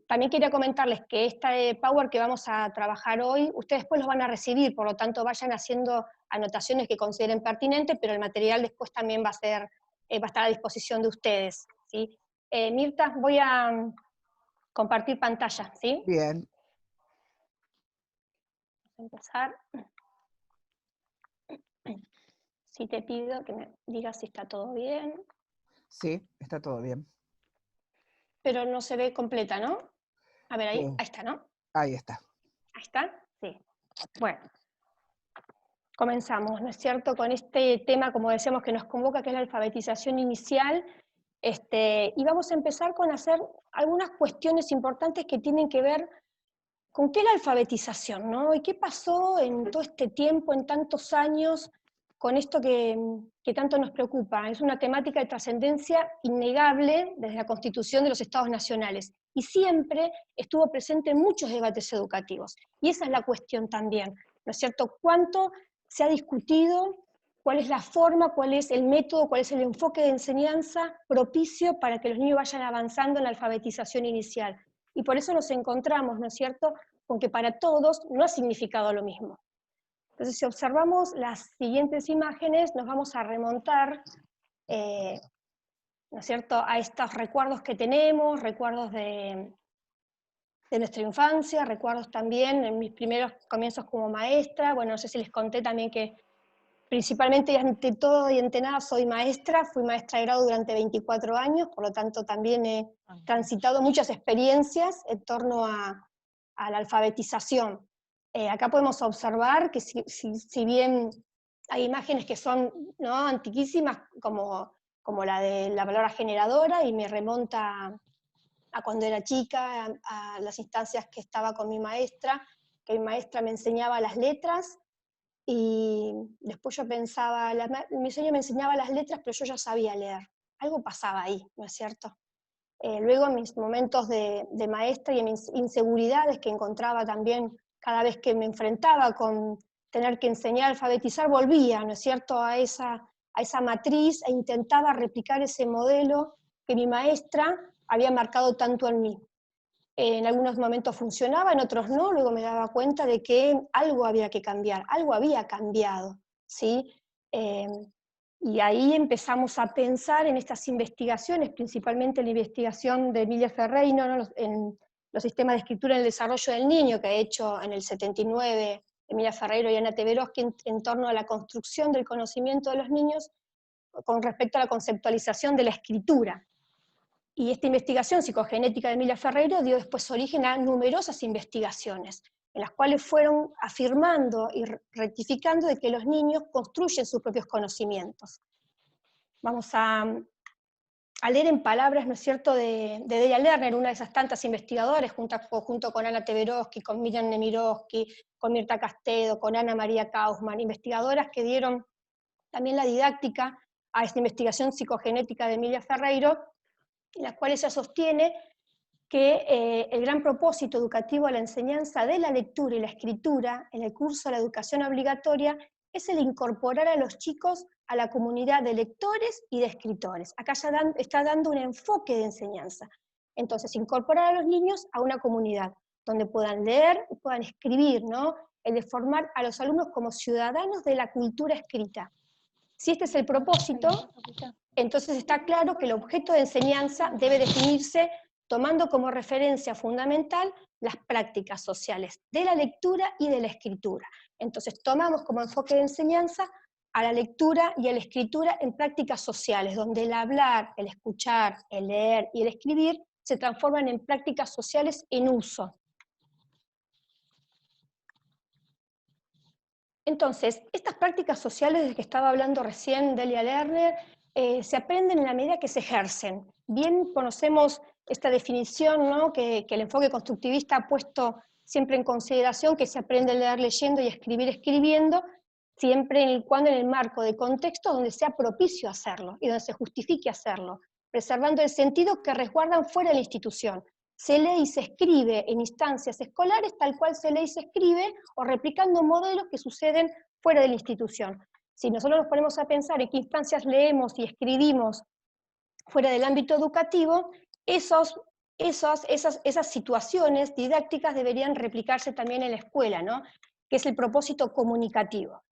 También quería comentarles que este Power que vamos a trabajar hoy, ustedes después los van a recibir, por lo tanto vayan haciendo anotaciones que consideren pertinentes, pero el material después también va a estar a disposición de ustedes, ¿sí? Mirta, voy a compartir pantalla, ¿sí? Bien, Vamos a empezar. Sí te pido que me digas si está todo bien, sí, está todo bien. pero no se ve completa, ¿no? A ver, ahí Eh, está, ¿no? ahí está. Ahí está, sí. Bueno, comenzamos, ¿no es cierto?, con este tema, como decíamos, que nos convoca, que es la alfabetización inicial, y vamos a empezar con hacer algunas cuestiones importantes que tienen que ver con qué es la alfabetización, ¿no? Y qué pasó en todo este tiempo, en tantos años, con esto que tanto nos preocupa. Es una temática de trascendencia innegable desde la Constitución de los Estados Nacionales, y siempre estuvo presente en muchos debates educativos. Y esa es la cuestión también, ¿no es cierto? ¿Cuánto se ha discutido? ¿Cuál es la forma, cuál es el método, cuál es el enfoque de enseñanza propicio para que los niños vayan avanzando en la alfabetización inicial? Y por eso nos encontramos, ¿no es cierto?, con que para todos no ha significado lo mismo. Entonces, si observamos las siguientes imágenes, nos vamos a remontar, ¿no es cierto?, a estos recuerdos que tenemos, recuerdos de nuestra infancia, recuerdos también en mis primeros comienzos como maestra. Bueno, no sé si les conté también que principalmente y ante todo y ante nada soy maestra, fui maestra de grado durante 24 años, por lo tanto también he transitado muchas experiencias en torno a la alfabetización. Acá podemos observar que si bien hay imágenes que son, ¿no?, antiquísimas, como la de la palabra generadora, y me remonta a cuando era chica, a las instancias que estaba con mi maestra, que mi maestra me enseñaba las letras, y después yo pensaba, mi sueño me enseñaba las letras, pero yo ya sabía leer. Algo pasaba ahí, ¿no es cierto? Luego en mis momentos de maestra y en mis inseguridades que encontraba también cada vez que me enfrentaba con tener que enseñar a alfabetizar, volvía, ¿no es cierto?, a esa matriz, e intentaba replicar ese modelo que mi maestra había marcado tanto en mí. En algunos momentos funcionaba, en otros no, luego me daba cuenta de que algo había que cambiar, algo había cambiado, ¿sí? Eh, y ahí empezamos a pensar en estas investigaciones, principalmente la investigación de Emilia Ferreiro, ¿no?, en los sistemas de escritura en el desarrollo del niño, que ha hecho en el 79 Emilia Ferreiro y Ana Teveroski en torno a la construcción del conocimiento de los niños con respecto a la conceptualización de la escritura. Y esta investigación psicogenética de Emilia Ferreiro dio después origen a numerosas investigaciones, en las cuales fueron afirmando y rectificando de que los niños construyen sus propios conocimientos. Vamos a leer en palabras, ¿no es cierto?, de Delia Lerner, una de esas tantas investigadoras, junto con Ana Teveroski, con Miriam Nemirovsky, con Mirta Castedo, con Ana María Kaufman, investigadoras que dieron también la didáctica a esta investigación psicogenética de Emilia Ferreiro, en las cuales ella sostiene que el gran propósito educativo de la enseñanza de la lectura y la escritura en el curso de la educación obligatoria es el incorporar a los chicos a la comunidad de lectores y de escritores. Acá ya está dando un enfoque de enseñanza. Entonces, incorporar a los niños a una comunidad donde puedan leer y puedan escribir, ¿no? El de formar a los alumnos como ciudadanos de la cultura escrita. Si este es el propósito, entonces está claro que el objeto de enseñanza debe definirse tomando como referencia fundamental las prácticas sociales de la lectura y de la escritura. Entonces tomamos como enfoque de enseñanza a la lectura y a la escritura en prácticas sociales, donde el hablar, el escuchar, el leer y el escribir se transforman en prácticas sociales en uso. Entonces, estas prácticas sociales de que estaba hablando recién Delia Lerner, se aprenden en la medida que se ejercen. Bien conocemos esta definición, ¿no?, que el enfoque constructivista ha puesto siempre en consideración, que se aprende a leer leyendo y a escribir escribiendo, siempre cuando en el marco de contexto donde sea propicio hacerlo y donde se justifique hacerlo, preservando el sentido que resguardan fuera de la institución. Se lee y se escribe en instancias escolares tal cual se lee y se escribe, o replicando modelos que suceden fuera de la institución. Si nosotros nos ponemos a pensar en qué instancias leemos y escribimos fuera del ámbito educativo, esos esas situaciones didácticas deberían replicarse también en la escuela, ¿no? Que es el propósito comunicativo.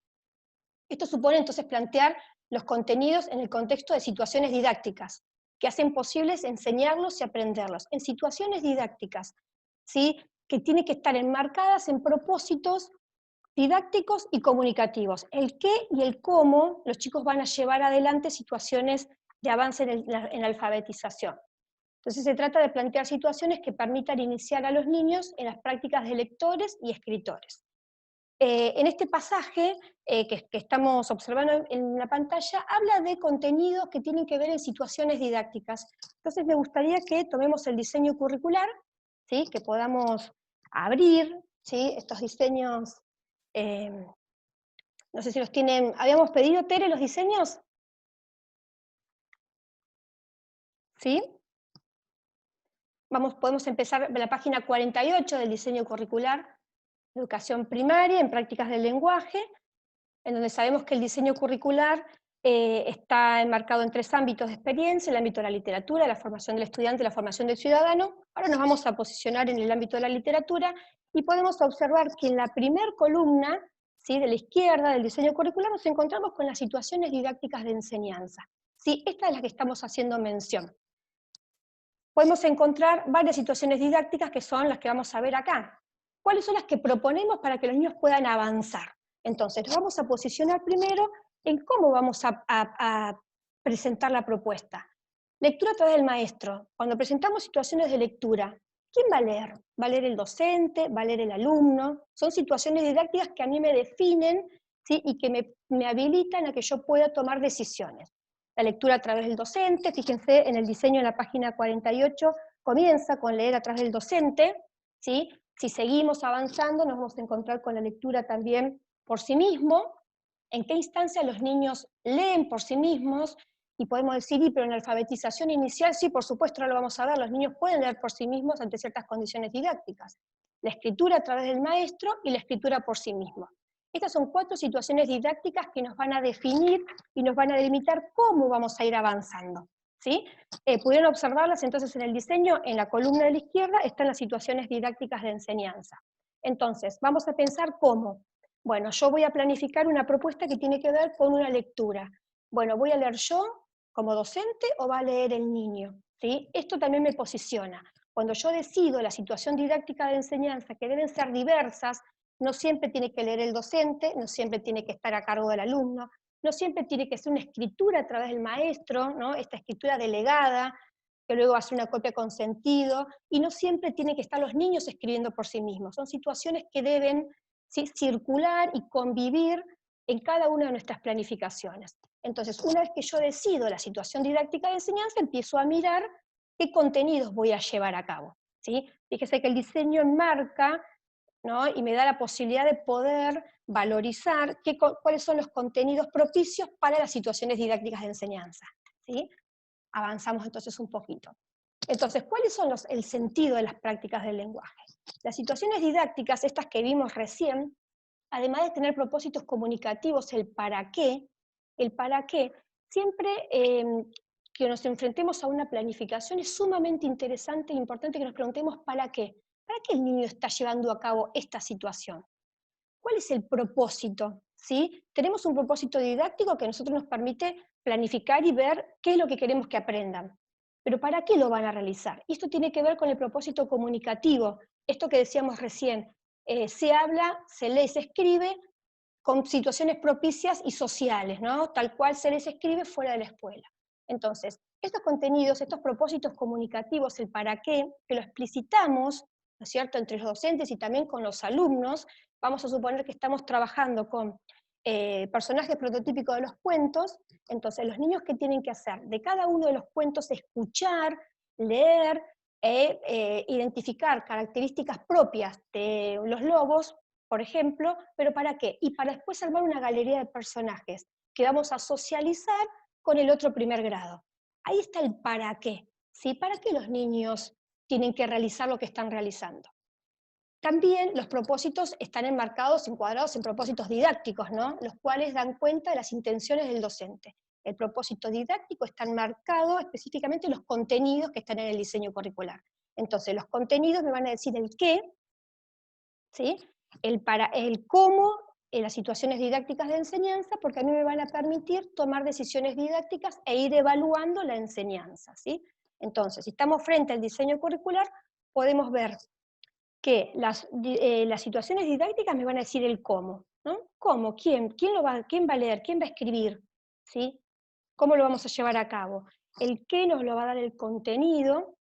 Esto supone entonces plantear los contenidos en el contexto de situaciones didácticas, que hacen posibles enseñarlos y aprenderlos, en situaciones didácticas, ¿sí? Que tienen que estar enmarcadas en propósitos didácticos y comunicativos. El qué y el cómo los chicos van a llevar adelante situaciones de avance en la alfabetización. Entonces se trata de plantear situaciones que permitan iniciar a los niños en las prácticas de lectores y escritores. En este pasaje que estamos observando en la pantalla, habla de contenidos que tienen que ver en situaciones didácticas. Entonces me gustaría que tomemos el diseño curricular, ¿sí? Que podamos abrir, ¿sí? Estos diseños, eh, no sé si los tienen, ¿habíamos pedido, Tere, los diseños? ¿Sí? Podemos empezar de la página 48 del diseño curricular, educación primaria en prácticas del lenguaje, en donde sabemos que el diseño curricular está enmarcado en 3 ámbitos de experiencia: el ámbito de la literatura, la formación del estudiante, la formación del ciudadano. Ahora nos vamos a posicionar en el ámbito de la literatura, y podemos observar que en la primer columna, ¿sí?, de la izquierda del diseño curricular, nos encontramos con las situaciones didácticas de enseñanza. ¿Sí? Esta es la que estamos haciendo mención. Podemos encontrar varias situaciones didácticas que son las que vamos a ver acá. ¿Cuáles son las que proponemos para que los niños puedan avanzar? Entonces, nos vamos a posicionar primero en cómo vamos a presentar la propuesta. Lectura a través del maestro. Cuando presentamos situaciones de lectura, ¿quién va a leer? ¿Va a leer el docente? ¿Va a leer el alumno? Son situaciones didácticas que a mí me definen, ¿sí?, y que me habilitan a que yo pueda tomar decisiones. La lectura a través del docente, fíjense en el diseño en la página 48, comienza con leer a través del docente, ¿sí? Si seguimos avanzando nos vamos a encontrar con la lectura también por sí mismo, en qué instancia los niños leen por sí mismos, y podemos decir, pero en la alfabetización inicial, sí, por supuesto, no lo vamos a ver, los niños pueden leer por sí mismos ante ciertas condiciones didácticas. La escritura a través del maestro y la escritura por sí mismo. Estas son 4 situaciones didácticas que nos van a definir y nos van a delimitar cómo vamos a ir avanzando, ¿sí? Pudieron observarlas entonces en el diseño, en la columna de la izquierda están las situaciones didácticas de enseñanza. Entonces, vamos a pensar cómo. Bueno, yo voy a planificar una propuesta que tiene que ver con una lectura. Bueno, ¿voy a leer yo como docente o va a leer el niño? ¿Sí? Esto también me posiciona. Cuando yo decido la situación didáctica de enseñanza, que deben ser diversas, no siempre tiene que leer el docente, no siempre tiene que estar a cargo del alumno, no siempre tiene que ser una escritura a través del maestro, ¿no?, esta escritura delegada, que luego hace una copia con sentido, y no siempre tienen que estar los niños escribiendo por sí mismos. Son situaciones que deben, ¿sí?, circular y convivir en cada una de nuestras planificaciones. Entonces, una vez que yo decido la situación didáctica de enseñanza, empiezo a mirar qué contenidos voy a llevar a cabo, ¿sí? Fíjese que el diseño enmarca, ¿no?, y me da la posibilidad de poder valorizar cuáles son los contenidos propicios para las situaciones didácticas de enseñanza, ¿sí? Avanzamos entonces un poquito. Entonces, ¿cuáles son el sentido de las prácticas del lenguaje? Las situaciones didácticas, estas que vimos recién, además de tener propósitos comunicativos, el para qué, siempre que nos enfrentemos a una planificación es sumamente interesante e importante que nos preguntemos ¿para qué? ¿Para qué el niño está llevando a cabo esta situación? ¿Cuál es el propósito? ¿Sí? Tenemos un propósito didáctico que a nosotros nos permite planificar y ver qué es lo que queremos que aprendan. Pero ¿para qué lo van a realizar? Y esto tiene que ver con el propósito comunicativo, esto que decíamos recién, se habla, se lee, se escribe con situaciones propicias y sociales, ¿no?, tal cual se les escribe fuera de la escuela. Entonces, estos contenidos, estos propósitos comunicativos, el para qué, que lo explicitamos, ¿no es cierto?, entre los docentes y también con los alumnos. Vamos a suponer que estamos trabajando con personajes prototípicos de los cuentos. Entonces los niños, ¿qué tienen que hacer? De cada uno de los cuentos escuchar, leer, identificar características propias de los lobos, por ejemplo, pero ¿para qué? Y para después armar una galería de personajes que vamos a socializar con el otro primer grado. Ahí está el para qué, ¿sí? ¿Para qué los niños tienen que realizar lo que están realizando? También los propósitos están enmarcados, encuadrados en propósitos didácticos, ¿no?, los cuales dan cuenta de las intenciones del docente. El propósito didáctico está enmarcado específicamente en los contenidos que están en el diseño curricular. Entonces, los contenidos me van a decir el qué, ¿sí? El cómo en las situaciones didácticas de enseñanza, porque a mí me van a permitir tomar decisiones didácticas e ir evaluando la enseñanza, ¿sí? Entonces, si estamos frente al diseño curricular, podemos ver que las situaciones didácticas me van a decir el cómo, ¿no? ¿Cómo? ¿Quién va a leer? ¿Quién va a escribir? ¿Sí? ¿Cómo lo vamos a llevar a cabo? El qué nos lo va a dar el contenido,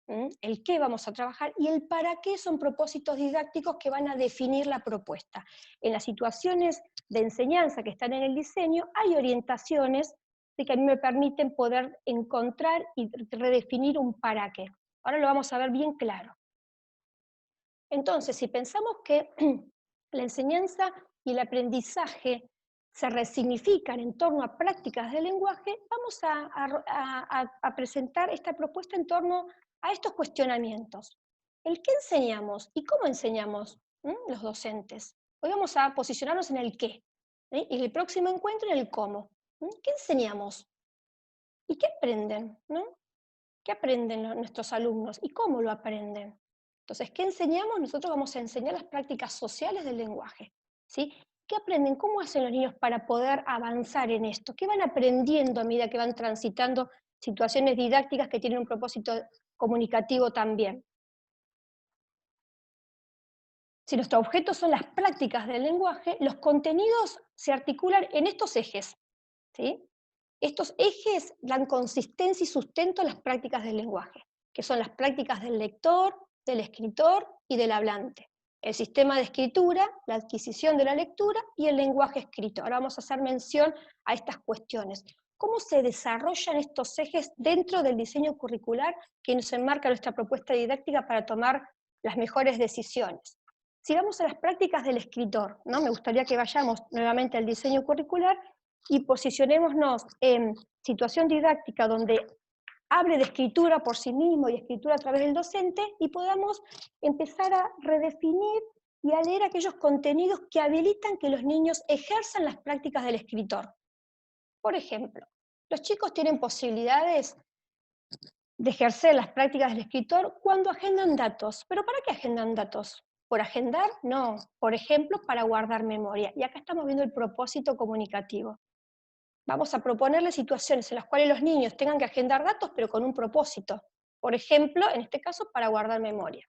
el qué vamos a trabajar, y el para qué son propósitos didácticos que van a definir la propuesta. En las situaciones de enseñanza que están en el diseño, hay orientaciones de que a mí me permiten poder encontrar y redefinir un para qué. Ahora lo vamos a ver bien claro. Entonces, si pensamos que la enseñanza y el aprendizaje se resignifican en torno a prácticas del lenguaje, vamos a presentar esta propuesta en torno a estos cuestionamientos. ¿El qué enseñamos y cómo enseñamos los docentes? Hoy vamos a posicionarnos en el qué, y el próximo encuentro en el cómo. ¿Qué enseñamos? ¿Y qué aprenden? ¿Qué aprenden nuestros alumnos y cómo lo aprenden? Entonces, ¿qué enseñamos? Nosotros vamos a enseñar las prácticas sociales del lenguaje, ¿sí? ¿Qué aprenden? ¿Cómo hacen los niños para poder avanzar en esto? ¿Qué van aprendiendo a medida que van transitando situaciones didácticas que tienen un propósito comunicativo también? Si nuestro objeto son las prácticas del lenguaje, los contenidos se articulan en estos ejes, ¿sí? Estos ejes dan consistencia y sustento a las prácticas del lenguaje, que son las prácticas del lector, del escritor y del hablante. El sistema de escritura, la adquisición de la lectura y el lenguaje escrito. Ahora vamos a hacer mención a estas cuestiones. ¿Cómo se desarrollan estos ejes dentro del diseño curricular que nos enmarca nuestra propuesta didáctica para tomar las mejores decisiones? Si vamos a las prácticas del escritor, ¿no? Me gustaría que vayamos nuevamente al diseño curricular y posicionémonos en situación didáctica donde hable de escritura por sí mismo y escritura a través del docente, y podamos empezar a redefinir y a leer aquellos contenidos que habilitan que los niños ejerzan las prácticas del escritor. Por ejemplo, los chicos tienen posibilidades de ejercer las prácticas del escritor cuando agendan datos. ¿Pero para qué agendan datos? ¿Por agendar? No. Por ejemplo, para guardar memoria. Y acá estamos viendo el propósito comunicativo. Vamos a proponerles situaciones en las cuales los niños tengan que agendar datos, pero con un propósito. Por ejemplo, en este caso, para guardar memoria.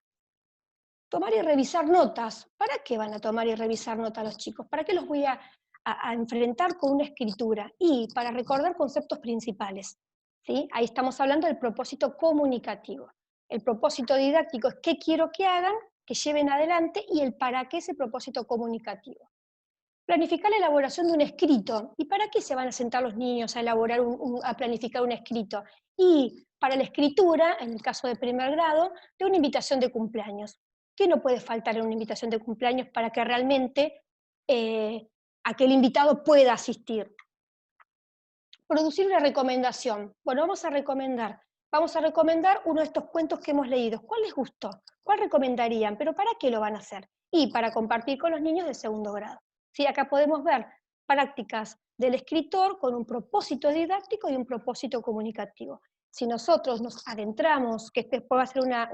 Tomar y revisar notas. ¿Para qué van a tomar y revisar notas los chicos? ¿Para qué los voy a enfrentar con una escritura? Y para recordar conceptos principales. ¿Sí? Ahí estamos hablando del propósito comunicativo. El propósito didáctico es qué quiero que hagan, que lleven adelante, y el para qué ese propósito comunicativo. Planificar la elaboración de un escrito. ¿Y para qué se van a sentar los niños a a planificar un escrito? Y para la escritura, en el caso de primer grado, de una invitación de cumpleaños. ¿Qué no puede faltar en una invitación de cumpleaños para que realmente aquel invitado pueda asistir? Producir una recomendación. Bueno, vamos a recomendar uno de estos cuentos que hemos leído. ¿Cuál les gustó? ¿Cuál recomendarían? ¿Pero para qué lo van a hacer? Y para compartir con los niños de segundo grado. ¿Sí? Acá podemos ver prácticas del escritor con un propósito didáctico y un propósito comunicativo. Si nosotros nos adentramos, que después va a ser una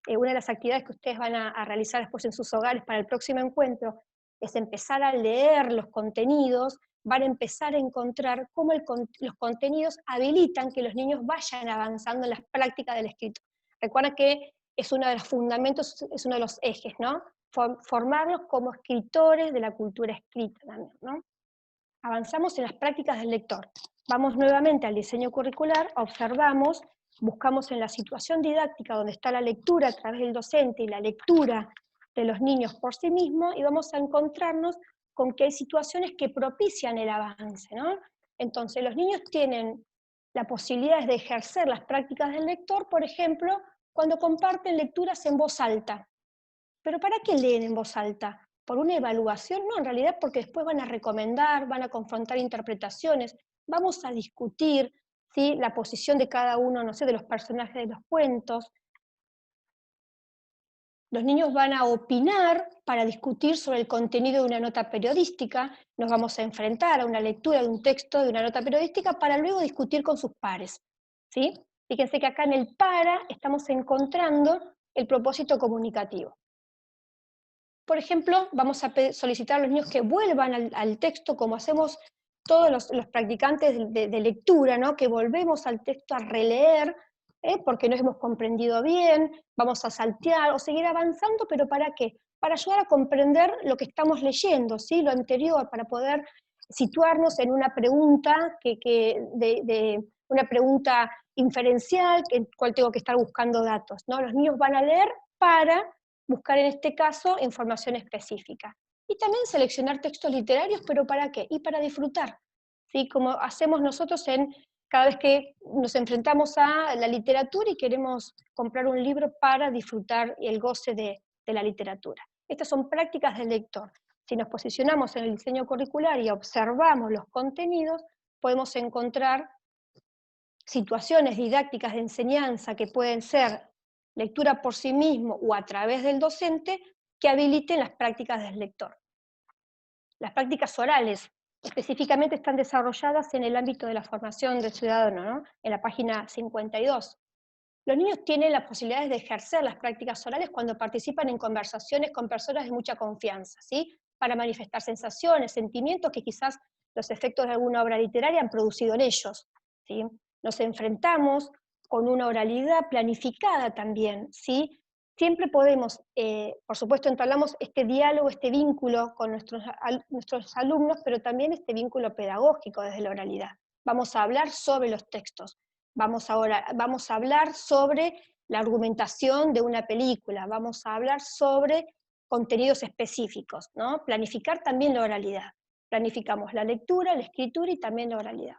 de las actividades que ustedes van a realizar después en sus hogares para el próximo encuentro, es empezar a leer los contenidos, van a empezar a encontrar cómo los contenidos habilitan que los niños vayan avanzando en las prácticas del escrito. Recuerda que es uno de los fundamentos, es uno de los ejes, ¿no? Formarlos como escritores de la cultura escrita también, ¿no? Avanzamos en las prácticas del lector. Vamos nuevamente al diseño curricular, observamos, buscamos en la situación didáctica donde está la lectura a través del docente y la lectura de los niños por sí mismos, y vamos a encontrarnos con que hay situaciones que propician el avance, ¿no? Entonces los niños tienen la posibilidad de ejercer las prácticas del lector, por ejemplo, cuando comparten lecturas en voz alta. ¿Pero para qué leen en voz alta? ¿Por una evaluación? No, en realidad porque después van a recomendar, van a confrontar interpretaciones, vamos a discutir, ¿sí?, la posición de cada uno, no sé, de los personajes de los cuentos. Los niños van a opinar para discutir sobre el contenido de una nota periodística, nos vamos a enfrentar a una lectura de un texto de una nota periodística para luego discutir con sus pares, ¿sí? Fíjense que acá en el para estamos encontrando el propósito comunicativo. Por ejemplo, vamos a solicitar a los niños que vuelvan al texto, como hacemos todos los practicantes de lectura, ¿no? Que volvemos al texto a releer, porque no hemos comprendido bien, vamos a saltear o seguir avanzando, pero ¿para qué? Para ayudar a comprender lo que estamos leyendo, ¿sí? Lo anterior, para poder situarnos en una pregunta una pregunta inferencial, en cual tengo que estar buscando datos, ¿no? Los niños van a leer para buscar en este caso información específica. Y también seleccionar textos literarios, pero ¿para qué? Y para disfrutar, ¿sí? Como hacemos nosotros cada vez que nos enfrentamos a la literatura y queremos comprar un libro para disfrutar el goce de la literatura. Estas son prácticas del lector. Si nos posicionamos en el diseño curricular y observamos los contenidos, podemos encontrar situaciones didácticas de enseñanza que pueden ser lectura por sí mismo o a través del docente que habiliten las prácticas del lector. Las prácticas orales específicamente están desarrolladas en el ámbito de la formación del ciudadano, ¿no? En la página 52. Los niños tienen las posibilidades de ejercer las prácticas orales cuando participan en conversaciones con personas de mucha confianza, ¿sí? Para manifestar sensaciones, sentimientos que quizás los efectos de alguna obra literaria han producido en ellos, ¿sí? Nos enfrentamos con una oralidad planificada también, ¿sí? Siempre podemos, por supuesto, entablamos este diálogo, este vínculo con nuestros alumnos, pero también este vínculo pedagógico desde la oralidad. Vamos a hablar sobre los textos, vamos a hablar sobre la argumentación de una película, vamos a hablar sobre contenidos específicos, ¿no? Planificar también la oralidad. Planificamos la lectura, la escritura y también la oralidad.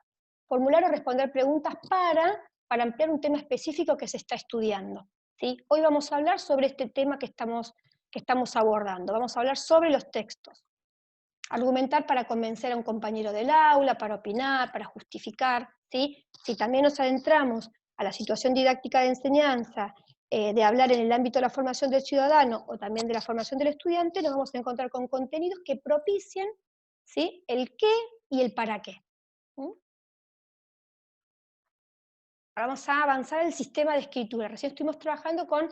Formular o responder preguntas para ampliar un tema específico que se está estudiando, ¿sí? Hoy vamos a hablar sobre este tema que estamos abordando, vamos a hablar sobre los textos. Argumentar para convencer a un compañero del aula, para opinar, para justificar, ¿sí? Si también nos adentramos a la situación didáctica de enseñanza, de hablar en el ámbito de la formación del ciudadano o también de la formación del estudiante, nos vamos a encontrar con contenidos que propicien, ¿sí? El qué y el para qué. ¿Mm? Ahora vamos a avanzar el sistema de escritura. Recién estuvimos trabajando con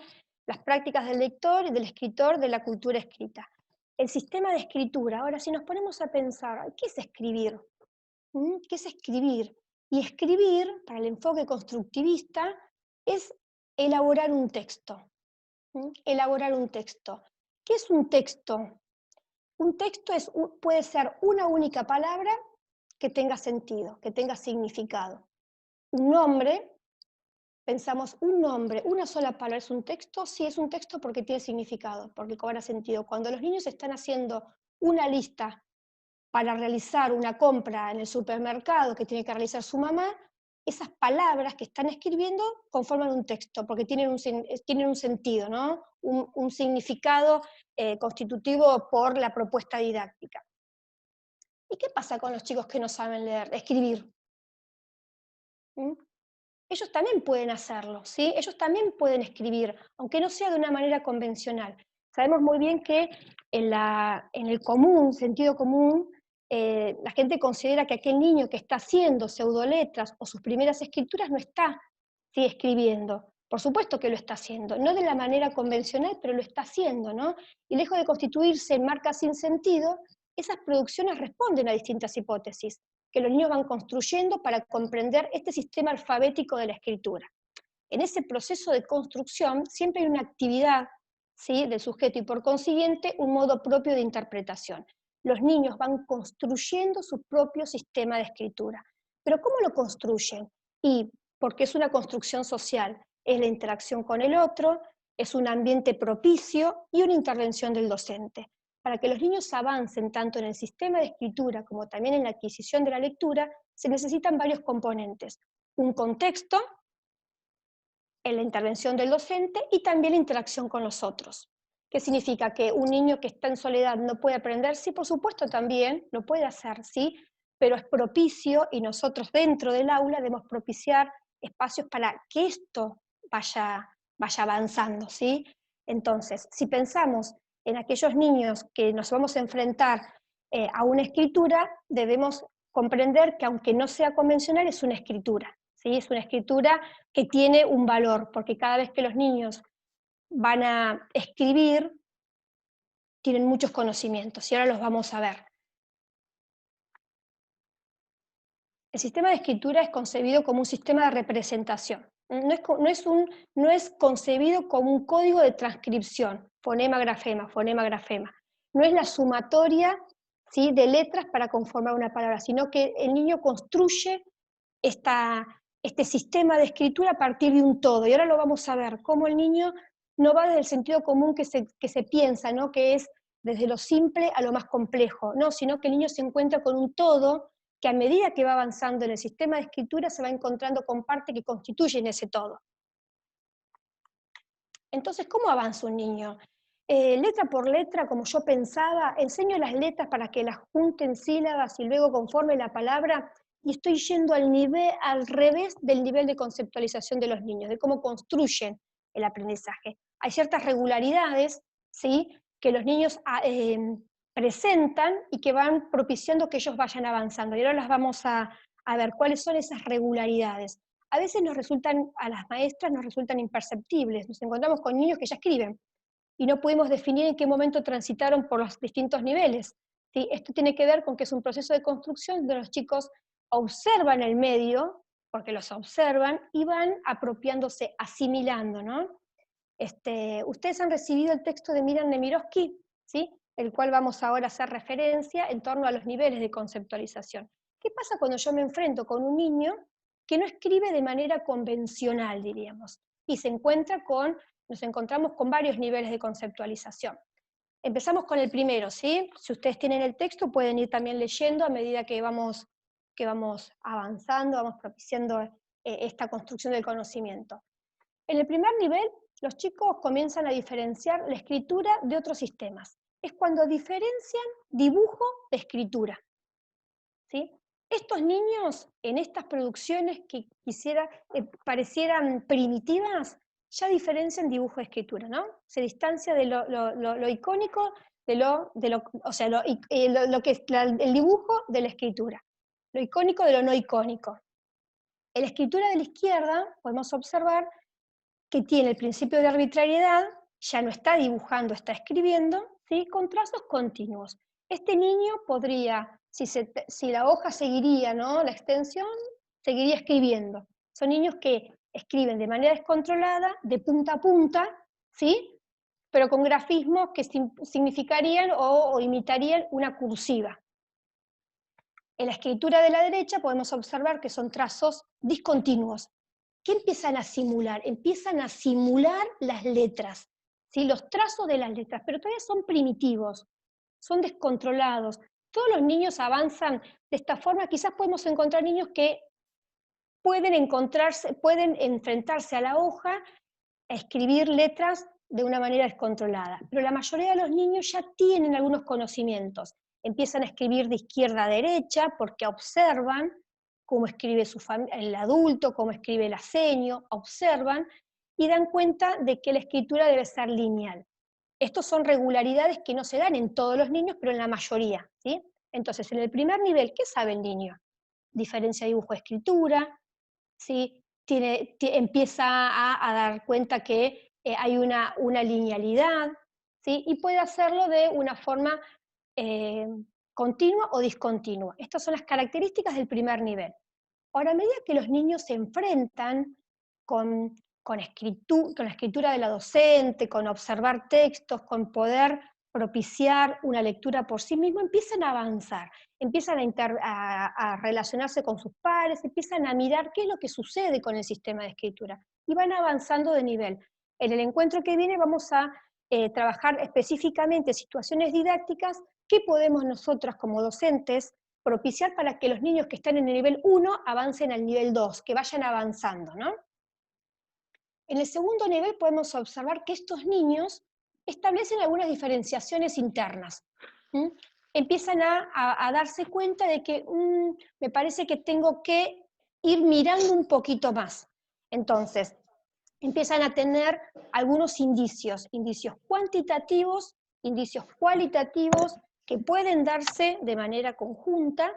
las prácticas del lector y del escritor de la cultura escrita. El sistema de escritura, ahora si nos ponemos a pensar, ¿qué es escribir? ¿Qué es escribir? Y escribir, para el enfoque constructivista, es elaborar un texto. Elaborar un texto. ¿Qué es un texto? Un texto puede ser una única palabra que tenga sentido, que tenga significado. Un nombre, pensamos un nombre, una sola palabra es un texto, sí es un texto porque tiene significado, porque cobra sentido. Cuando los niños están haciendo una lista para realizar una compra en el supermercado que tiene que realizar su mamá, esas palabras que están escribiendo conforman un texto, porque tienen un sentido, ¿no? Un significado constitutivo por la propuesta didáctica. ¿Y qué pasa con los chicos que no saben leer, escribir? ¿Mm? Ellos también pueden hacerlo, ¿sí? Ellos también pueden escribir, aunque no sea de una manera convencional. Sabemos muy bien que en el común, sentido común, la gente considera que aquel niño que está haciendo pseudoletras o sus primeras escrituras no está, ¿sí? Escribiendo. Por supuesto que lo está haciendo, no de la manera convencional, pero lo está haciendo, ¿no? Y lejos de constituirse en marcas sin sentido, esas producciones responden a distintas hipótesis que los niños van construyendo para comprender este sistema alfabético de la escritura. En ese proceso de construcción siempre hay una actividad, ¿sí?, del sujeto y por consiguiente un modo propio de interpretación. Los niños van construyendo su propio sistema de escritura. ¿Pero cómo lo construyen? Y porque es una construcción social, es la interacción con el otro, es un ambiente propicio y una intervención del docente. Para que los niños avancen tanto en el sistema de escritura como también en la adquisición de la lectura, se necesitan varios componentes. Un contexto, en la intervención del docente y también la interacción con los otros. ¿Qué significa? Que un niño que está en soledad no puede aprender, sí, por supuesto también lo puede hacer, sí, pero es propicio y nosotros dentro del aula debemos propiciar espacios para que esto vaya avanzando, ¿sí? Entonces, si pensamos en aquellos niños que nos vamos a enfrentar a una escritura, debemos comprender que aunque no sea convencional, es una escritura, ¿sí? Es una escritura que tiene un valor, porque cada vez que los niños van a escribir, tienen muchos conocimientos, y ahora los vamos a ver. El sistema de escritura es concebido como un sistema de representación. No es concebido como un código de transcripción, fonema, grafema, fonema, grafema. No es la sumatoria, ¿sí?, de letras para conformar una palabra, sino que el niño construye este sistema de escritura a partir de un todo. Y ahora lo vamos a ver, cómo el niño no va desde el sentido común que se piensa, ¿no?, que es desde lo simple a lo más complejo, no, sino que el niño se encuentra con un todo que a medida que va avanzando en el sistema de escritura se va encontrando con partes que constituyen ese todo. Entonces, ¿cómo avanza un niño? Letra por letra, como yo pensaba, enseño las letras para que las junten sílabas y luego conforme la palabra, y estoy yendo al revés del nivel de conceptualización de los niños, de cómo construyen el aprendizaje. Hay ciertas regularidades, ¿sí?, que los niños presentan y que van propiciando que ellos vayan avanzando. Y ahora las vamos a ver cuáles son esas regularidades. A veces a las maestras nos resultan imperceptibles. Nos encontramos con niños que ya escriben y no pudimos definir en qué momento transitaron por los distintos niveles, ¿sí? Esto tiene que ver con que es un proceso de construcción donde los chicos observan el medio, porque los observan, y van apropiándose, asimilando, ¿no? Ustedes han recibido el texto de Miran Nemirovsky, ¿sí?, el cual vamos ahora a hacer referencia en torno a los niveles de conceptualización. ¿Qué pasa cuando yo me enfrento con un niño que no escribe de manera convencional, diríamos, y nos encontramos con varios niveles de conceptualización? Empezamos con el primero, ¿sí? Si ustedes tienen el texto, pueden ir también leyendo a medida que vamos avanzando, vamos propiciando esta construcción del conocimiento. En el primer nivel, los chicos comienzan a diferenciar la escritura de otros sistemas. Es cuando diferencian dibujo de escritura, ¿sí? Estos niños, en estas producciones que parecieran primitivas, ya diferencian dibujo de escritura, ¿no? Se distancia de lo icónico, o sea, lo que es el dibujo de la escritura, lo icónico de lo no icónico. En la escritura de la izquierda podemos observar que tiene el principio de arbitrariedad, ya no está dibujando, está escribiendo, ¿sí?, con trazos continuos. Este niño podría, si la hoja seguiría, ¿no?, la extensión, seguiría escribiendo. Son niños que escriben de manera descontrolada, de punta a punta, ¿sí?, pero con grafismos que significarían o imitarían una cursiva. En la escritura de la derecha podemos observar que son trazos discontinuos. ¿Qué empiezan a simular? Empiezan a simular las letras, ¿sí?, los trazos de las letras, pero todavía son primitivos, son descontrolados. Todos los niños avanzan de esta forma. Quizás podemos encontrar niños que pueden enfrentarse a la hoja a escribir letras de una manera descontrolada, pero la mayoría de los niños ya tienen algunos conocimientos. Empiezan a escribir de izquierda a derecha porque observan cómo escribe el adulto, cómo escribe el aceño, observan y dan cuenta de que la escritura debe ser lineal. Estos son regularidades que no se dan en todos los niños, pero en la mayoría, ¿sí? Entonces, en el primer nivel, ¿qué sabe el niño? Diferencia dibujo-escritura, ¿sí? Empieza a dar cuenta que hay una linealidad, ¿sí?, y puede hacerlo de una forma continua o discontinua. Estas son las características del primer nivel. Ahora, a medida que los niños se enfrentan con la escritura de la docente, con observar textos, con poder propiciar una lectura por sí mismo, empiezan a avanzar, empiezan a relacionarse con sus pares, empiezan a mirar qué es lo que sucede con el sistema de escritura, y van avanzando de nivel. En el encuentro que viene vamos a trabajar específicamente situaciones didácticas que podemos nosotras como docentes propiciar para que los niños que están en el nivel 1 avancen al nivel 2, que vayan avanzando, ¿no? En el segundo nivel podemos observar que estos niños establecen algunas diferenciaciones internas. Empiezan a darse cuenta de que me parece que tengo que ir mirando un poquito más. Entonces, empiezan a tener algunos indicios cuantitativos, indicios cualitativos, que pueden darse de manera conjunta,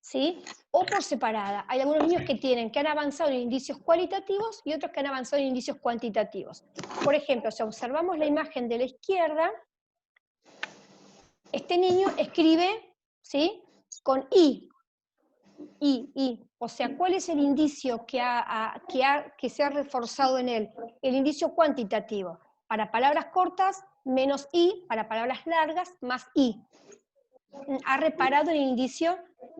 ¿sí? O por separada. Hay algunos niños que han avanzado en indicios cualitativos y otros que han avanzado en indicios cuantitativos. Por ejemplo, si observamos la imagen de la izquierda, este niño escribe, ¿sí?, con I. O sea, ¿cuál es el indicio que se ha reforzado en él? El indicio cuantitativo. Para palabras cortas, menos I, para palabras largas, más I. Ha reparado el indicio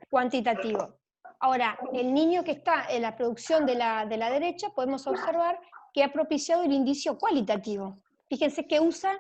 cuantitativo. Ahora, el niño que está en la producción de la derecha, podemos observar que ha propiciado el indicio cualitativo. Fíjense que usa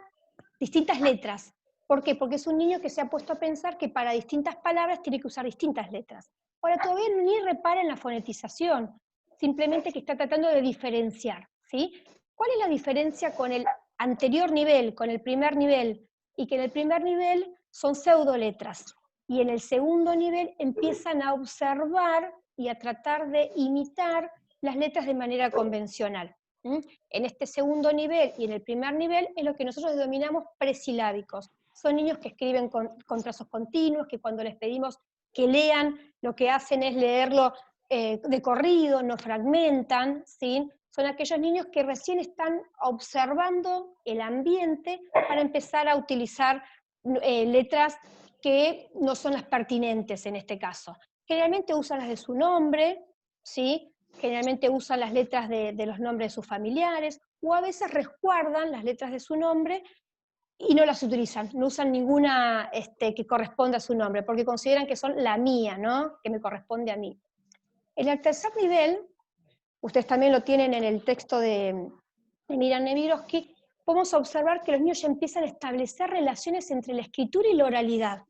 distintas letras. ¿Por qué? Porque es un niño que se ha puesto a pensar que para distintas palabras tiene que usar distintas letras. Ahora, todavía ni repara en la fonetización, simplemente que está tratando de diferenciar, ¿sí? ¿Cuál es la diferencia con el anterior nivel, con el primer nivel? Y que en el primer nivel son pseudoletras, y en el segundo nivel empiezan a observar y a tratar de imitar las letras de manera convencional. En este segundo nivel y en el primer nivel es lo que nosotros denominamos presilábicos. Son niños que escriben con trazos continuos, que cuando les pedimos que lean, lo que hacen es leerlo de corrido, no fragmentan, ¿sí? Son aquellos niños que recién están observando el ambiente para empezar a utilizar letras que no son las pertinentes en este caso. Generalmente usan las de su nombre, ¿sí? Generalmente usan las letras de los nombres de sus familiares, o a veces resguardan las letras de su nombre y no las utilizan, no usan ninguna que corresponda a su nombre, porque consideran que son la mía, ¿no?, que me corresponde a mí. En el tercer nivel, ustedes también lo tienen en el texto de Miran Nemirovsky, podemos observar que los niños ya empiezan a establecer relaciones entre la escritura y la oralidad.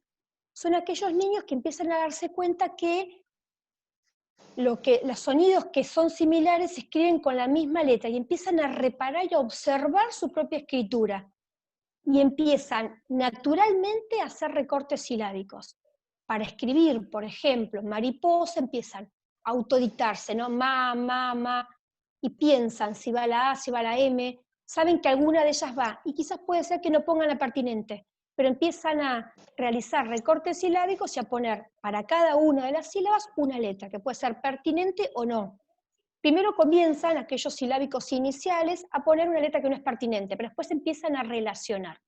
Son aquellos niños que empiezan a darse cuenta que los sonidos que son similares se escriben con la misma letra y empiezan a reparar y a observar su propia escritura. Y empiezan naturalmente a hacer recortes silábicos. Para escribir, por ejemplo, mariposa, empiezan a autodictarse, ¿no? Ma, y piensan si va la A, si va la M, saben que alguna de ellas va, y quizás puede ser que no pongan la pertinente, pero empiezan a realizar recortes silábicos y a poner para cada una de las sílabas una letra, que puede ser pertinente o no. Primero comienzan aquellos silábicos iniciales a poner una letra que no es pertinente, pero después empiezan a relacionar.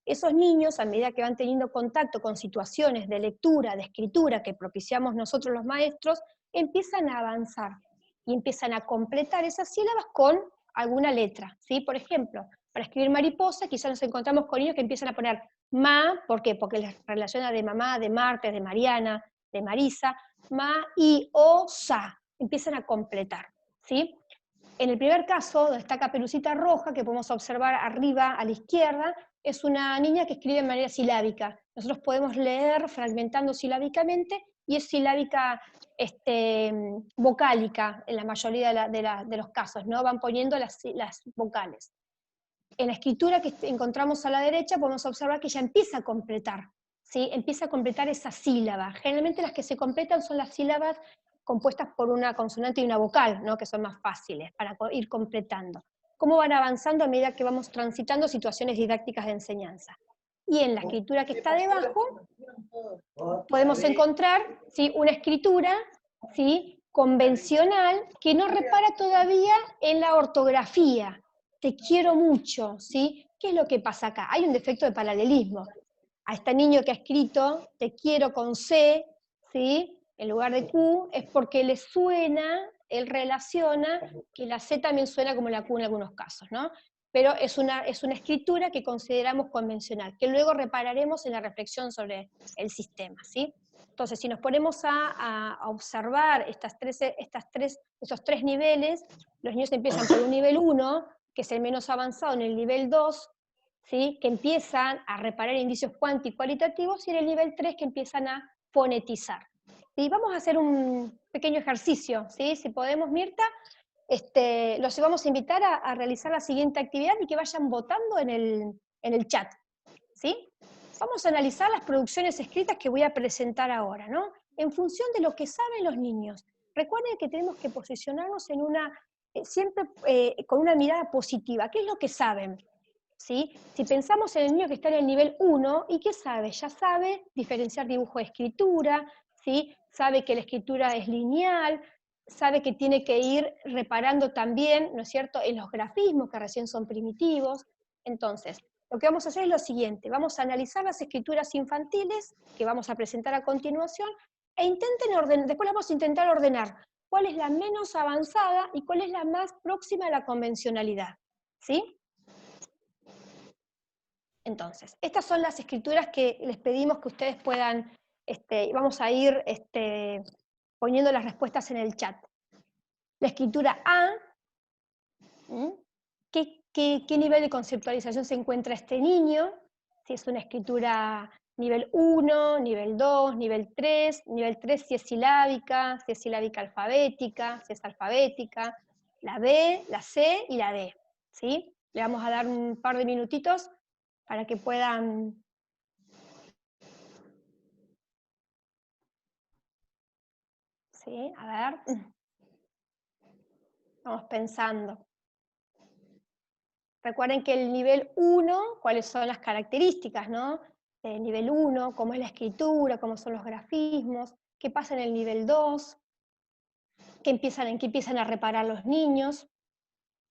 Esos niños, a medida que van teniendo contacto con situaciones de lectura, de escritura que propiciamos nosotros los maestros, empiezan a avanzar y empiezan a completar esas sílabas con alguna letra, ¿sí? Por ejemplo, para escribir mariposa, quizás nos encontramos con niños que empiezan a poner ma, ¿por qué? Porque les relaciona de mamá, de Martes, de Mariana, de Marisa, ma, y, o, sa, empiezan a completar, ¿sí? En el primer caso, donde está Caperucita Roja, que podemos observar arriba a la izquierda, es una niña que escribe de manera silábica. Nosotros podemos leer fragmentando silábicamente y es silábica vocálica en la mayoría de los casos, ¿no? Van poniendo las vocales. En la escritura que encontramos a la derecha podemos observar que ya empieza a completar, ¿sí? Empieza a completar esa sílaba. Generalmente las que se completan son las sílabas compuestas por una consonante y una vocal, ¿no?, que son más fáciles para ir completando. ¿Cómo van avanzando a medida que vamos transitando situaciones didácticas de enseñanza? Y en la escritura que está debajo podemos encontrar, ¿sí?, una escritura, ¿sí?, convencional que no repara todavía en la ortografía. Te quiero mucho, ¿sí? ¿Qué es lo que pasa acá? Hay un defecto de paralelismo. A este niño que ha escrito te quiero con C, ¿sí?, en lugar de Q, es porque le suena, él relaciona que la C también suena como la Q en algunos casos, ¿no? Pero es una escritura que consideramos convencional, que luego repararemos en la reflexión sobre el sistema, ¿sí? Entonces, si nos ponemos a observar estos tres niveles, los niños empiezan por un nivel 1, que es el menos avanzado, en el nivel 2, ¿sí?, que empiezan a reparar indicios cualitativos, y en el nivel 3 que empiezan a fonetizar. Y vamos a hacer un pequeño ejercicio, ¿sí? Si podemos, Mirta, los vamos a invitar a realizar la siguiente actividad y que vayan votando en el chat, ¿sí? Vamos a analizar las producciones escritas que voy a presentar ahora, ¿no?, en función de lo que saben los niños. Recuerden que tenemos que posicionarnos siempre con una mirada positiva. ¿Qué es lo que saben? ¿Sí? Si pensamos en el niño que está en el nivel 1, ¿y qué sabe? Ya sabe diferenciar dibujo de escritura, ¿sí? Sabe que la escritura es lineal, sabe que tiene que ir reparando también, ¿no es cierto?, en los grafismos que recién son primitivos. Entonces, lo que vamos a hacer es lo siguiente, vamos a analizar las escrituras infantiles que vamos a presentar a continuación, e intenten ordenar, después vamos a intentar ordenar cuál es la menos avanzada y cuál es la más próxima a la convencionalidad, ¿sí? Entonces, estas son las escrituras que les pedimos que ustedes puedan, vamos a ir poniendo las respuestas en el chat. La escritura A, ¿qué nivel de conceptualización se encuentra este niño? Si es una escritura nivel 1, nivel 2, nivel 3 si es silábica alfabética, si es alfabética, la B, la C y la D, ¿sí? Le vamos a dar un par de minutitos para que puedan... Sí, a ver. Vamos pensando. Recuerden que el nivel 1, ¿cuáles son las características, no? El nivel 1, cómo es la escritura, cómo son los grafismos, qué pasa en el nivel 2, en qué empiezan a reparar los niños,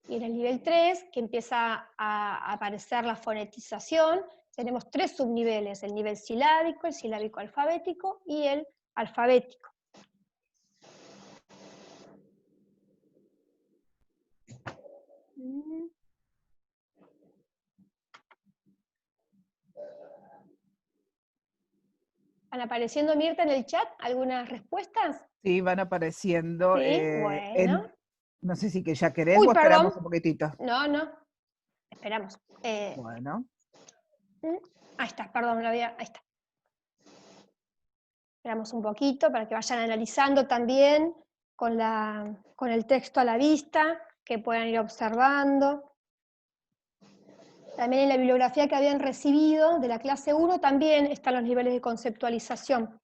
y en el nivel 3, que empieza a aparecer la fonetización, tenemos 3 subniveles, el nivel silábico, el silábico alfabético y el alfabético. ¿Van apareciendo, Mirta, en el chat algunas respuestas? Sí, van apareciendo. Sí, bueno. No sé si que ya querés Uy, o esperamos perdón. un poquitito. No. Esperamos. Bueno. Ahí está, perdón, ahí está. Esperamos un poquito para que vayan analizando también con el texto a la vista, que puedan ir observando. También en la bibliografía que habían recibido de la clase 1 también están los niveles de conceptualización.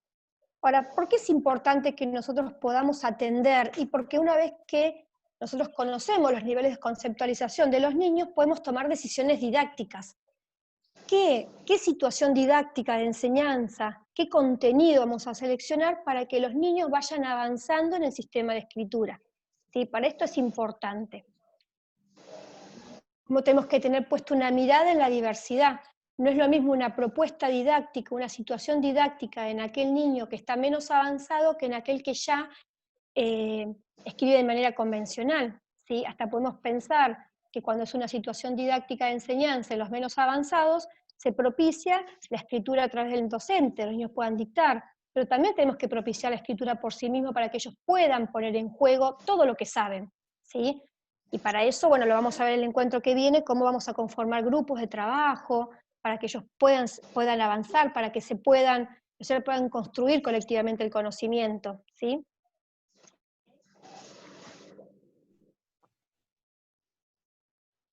Ahora, ¿por qué es importante que nosotros podamos atender? Y porque una vez que nosotros conocemos los niveles de conceptualización de los niños, podemos tomar decisiones didácticas. ¿Qué situación didáctica de enseñanza, qué contenido vamos a seleccionar para que los niños vayan avanzando en el sistema de escritura? ¿Sí? Para esto es importante. Como tenemos que tener puesto una mirada en la diversidad. No es lo mismo una propuesta didáctica, una situación didáctica en aquel niño que está menos avanzado que en aquel que ya escribe de manera convencional, ¿sí? Hasta podemos pensar que cuando es una situación didáctica de enseñanza en los menos avanzados, se propicia la escritura a través del docente, los niños puedan dictar, pero también tenemos que propiciar la escritura por sí mismos para que ellos puedan poner en juego todo lo que saben, ¿sí? Y para eso, bueno, lo vamos a ver en el encuentro que viene, cómo vamos a conformar grupos de trabajo, para que ellos puedan avanzar, para que se puedan construir colectivamente el conocimiento, ¿sí?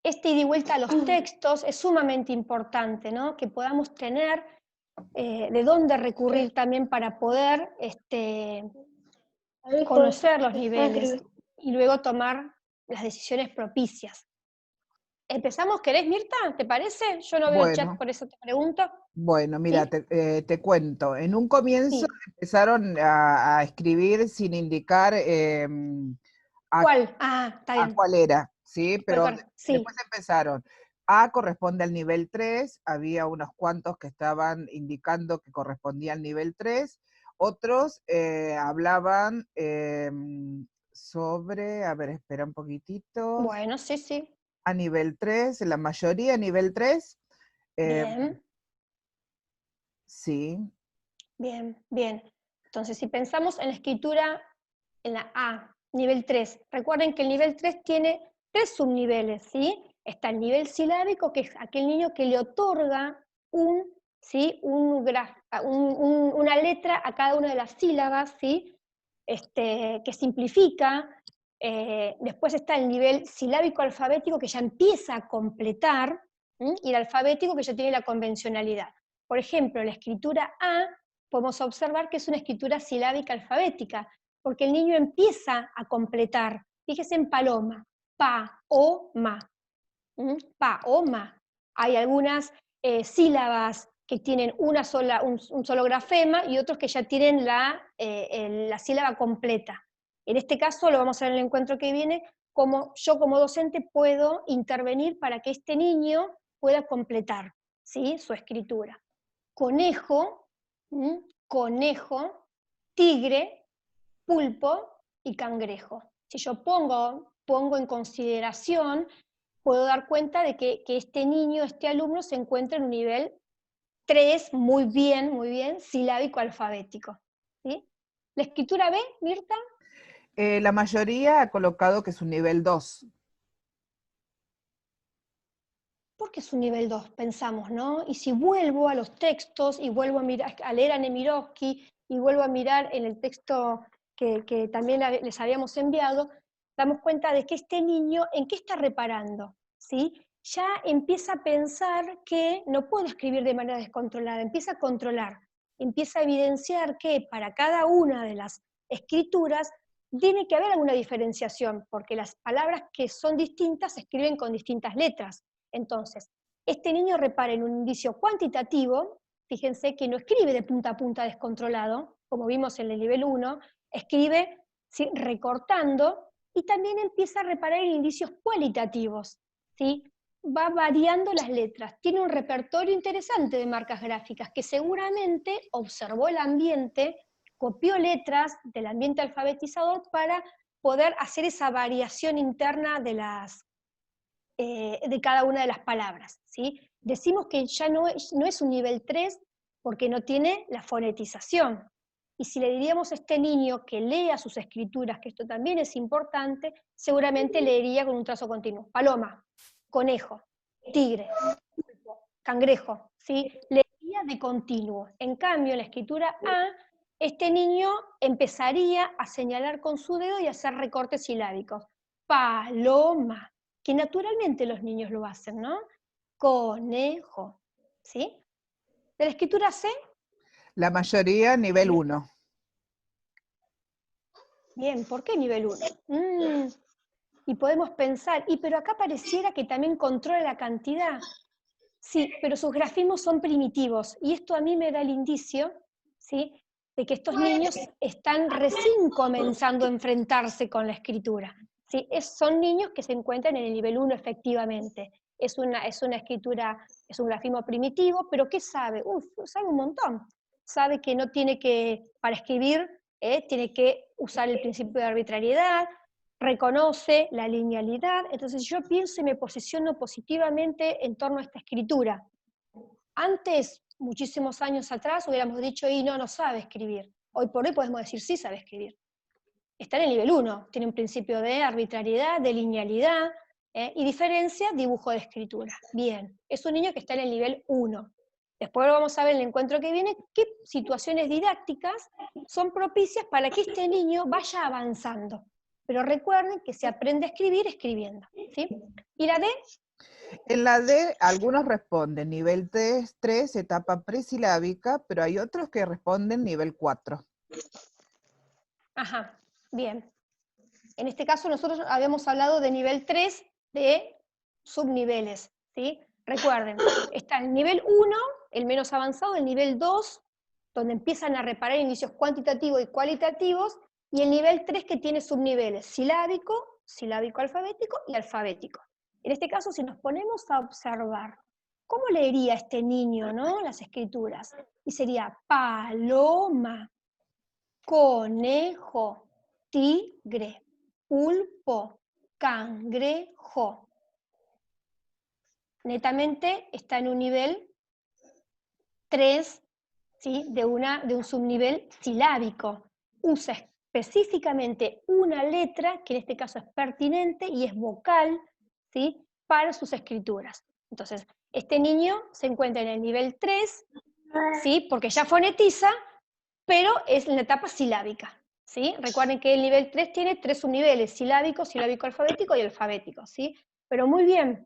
Este ida y vuelta a los textos es sumamente importante, ¿no? Que podamos tener de dónde recurrir también para poder conocer los niveles y luego tomar las decisiones propicias. ¿Empezamos? ¿Querés, Mirta? ¿Te parece? Yo no veo el chat, Bueno, por eso te pregunto. mira, ¿Sí? te cuento. En un comienzo Sí. empezaron a escribir sin indicar ¿Cuál? Ah, está a bien. cuál era, ¿sí? Pero Sí. después empezaron. A corresponde al nivel 3, había unos cuantos que estaban indicando que correspondía al nivel 3, otros hablaban sobre, a ver, espera un poquitito, Bueno, sí. a nivel 3, la mayoría a nivel 3. Bien. Sí. Bien. Entonces, si pensamos en la escritura en la A, nivel 3, recuerden que el nivel 3 tiene 3 subniveles, ¿sí? Está el nivel silábico, que es aquel niño que le otorga una letra a cada una de las sílabas, ¿sí? Que simplifica. Después está el nivel silábico alfabético, que ya empieza a completar, y el alfabético, que ya tiene la convencionalidad. Por ejemplo, la escritura A, podemos observar que es una escritura silábica alfabética, porque el niño empieza a completar. Fíjese en paloma, pa, o, ma. Pa, o, ma. Hay algunas sílabas que tienen un solo grafema y otros que ya tienen la sílaba completa. En este caso, lo vamos a ver en el encuentro que viene, cómo yo como docente puedo intervenir para que este niño pueda completar, ¿sí?, su escritura. Conejo, conejo, tigre, pulpo y cangrejo. Si yo pongo en consideración, puedo dar cuenta de que este niño, este alumno, se encuentra en un nivel 3, muy bien, silábico alfabético. ¿Sí? ¿La escritura B, Mirta? La mayoría ha colocado que es un nivel 2. ¿Por qué es un nivel 2? Pensamos, ¿no? Y si vuelvo a los textos y vuelvo a leer a Nemirovsky y vuelvo a mirar en el texto que también les habíamos enviado, damos cuenta de que este niño, ¿en qué está reparando? ¿Sí? Ya empieza a pensar que no puedo escribir de manera descontrolada, empieza a controlar, empieza a evidenciar que para cada una de las escrituras tiene que haber alguna diferenciación, porque las palabras que son distintas se escriben con distintas letras. Entonces, este niño repara en un indicio cuantitativo, fíjense que no escribe de punta a punta descontrolado, como vimos en el nivel 1, escribe, ¿sí?, recortando, y también empieza a reparar en indicios cualitativos, ¿sí? Va variando las letras, tiene un repertorio interesante de marcas gráficas, que seguramente observó el ambiente, copió letras del ambiente alfabetizador para poder hacer esa variación interna de cada una de las palabras, ¿sí? Decimos que ya no es un nivel 3 porque no tiene la fonetización. Y si le diríamos a este niño que lea sus escrituras, que esto también es importante, seguramente leería con un trazo continuo. Paloma, conejo, tigre, pulpo, cangrejo, ¿sí? Leería de continuo. En cambio, en la escritura A, este niño empezaría a señalar con su dedo y a hacer recortes silábicos. Paloma, que naturalmente los niños lo hacen, ¿no? Conejo, ¿sí? ¿De la escritura C? La mayoría nivel 1. Bien, ¿por qué nivel 1? Y podemos pensar, pero acá pareciera que también controla la cantidad. Sí, pero sus grafismos son primitivos, y esto a mí me da el indicio, ¿sí?, de que estos niños están recién comenzando a enfrentarse con la escritura. ¿Sí? Son niños que se encuentran en el nivel 1 efectivamente. Es una escritura, es un grafismo primitivo, pero ¿qué sabe? Sabe un montón. Sabe que no tiene que, para escribir, tiene que usar el principio de arbitrariedad, reconoce la linealidad. Entonces yo pienso y me posiciono positivamente en torno a esta escritura. Antes, muchísimos años atrás, hubiéramos dicho, no sabe escribir. Hoy por hoy podemos decir, sí sabe escribir. Está en el nivel 1, tiene un principio de arbitrariedad, de linealidad, y diferencia dibujo de escritura. Bien, es un niño que está en el nivel 1. Después vamos a ver en el encuentro que viene qué situaciones didácticas son propicias para que este niño vaya avanzando. Pero recuerden que se aprende a escribir escribiendo, ¿sí? ¿Y la D? En la D, algunos responden nivel 3, etapa presilábica, pero hay otros que responden nivel 4. Ajá, bien. En este caso nosotros habíamos hablado de nivel 3 de subniveles, ¿sí? Recuerden, está el nivel 1, el menos avanzado, el nivel 2, donde empiezan a reparar indicios cuantitativos y cualitativos, y el nivel 3 que tiene subniveles, silábico, silábico alfabético y alfabético. En este caso, si nos ponemos a observar, ¿cómo leería este niño, ¿no?, las escrituras? Y sería paloma, conejo, tigre, pulpo, cangrejo. Netamente está en un nivel 3, ¿sí?, de un subnivel silábico. Usa específicamente una letra, que en este caso es pertinente y es vocal, ¿sí?, para sus escrituras. Entonces, este niño se encuentra en el nivel 3, ¿sí?, porque ya fonetiza, pero es en la etapa silábica, ¿sí? Recuerden que el nivel 3 tiene 3 subniveles, silábico, silábico alfabético y alfabético, ¿sí? Pero muy bien,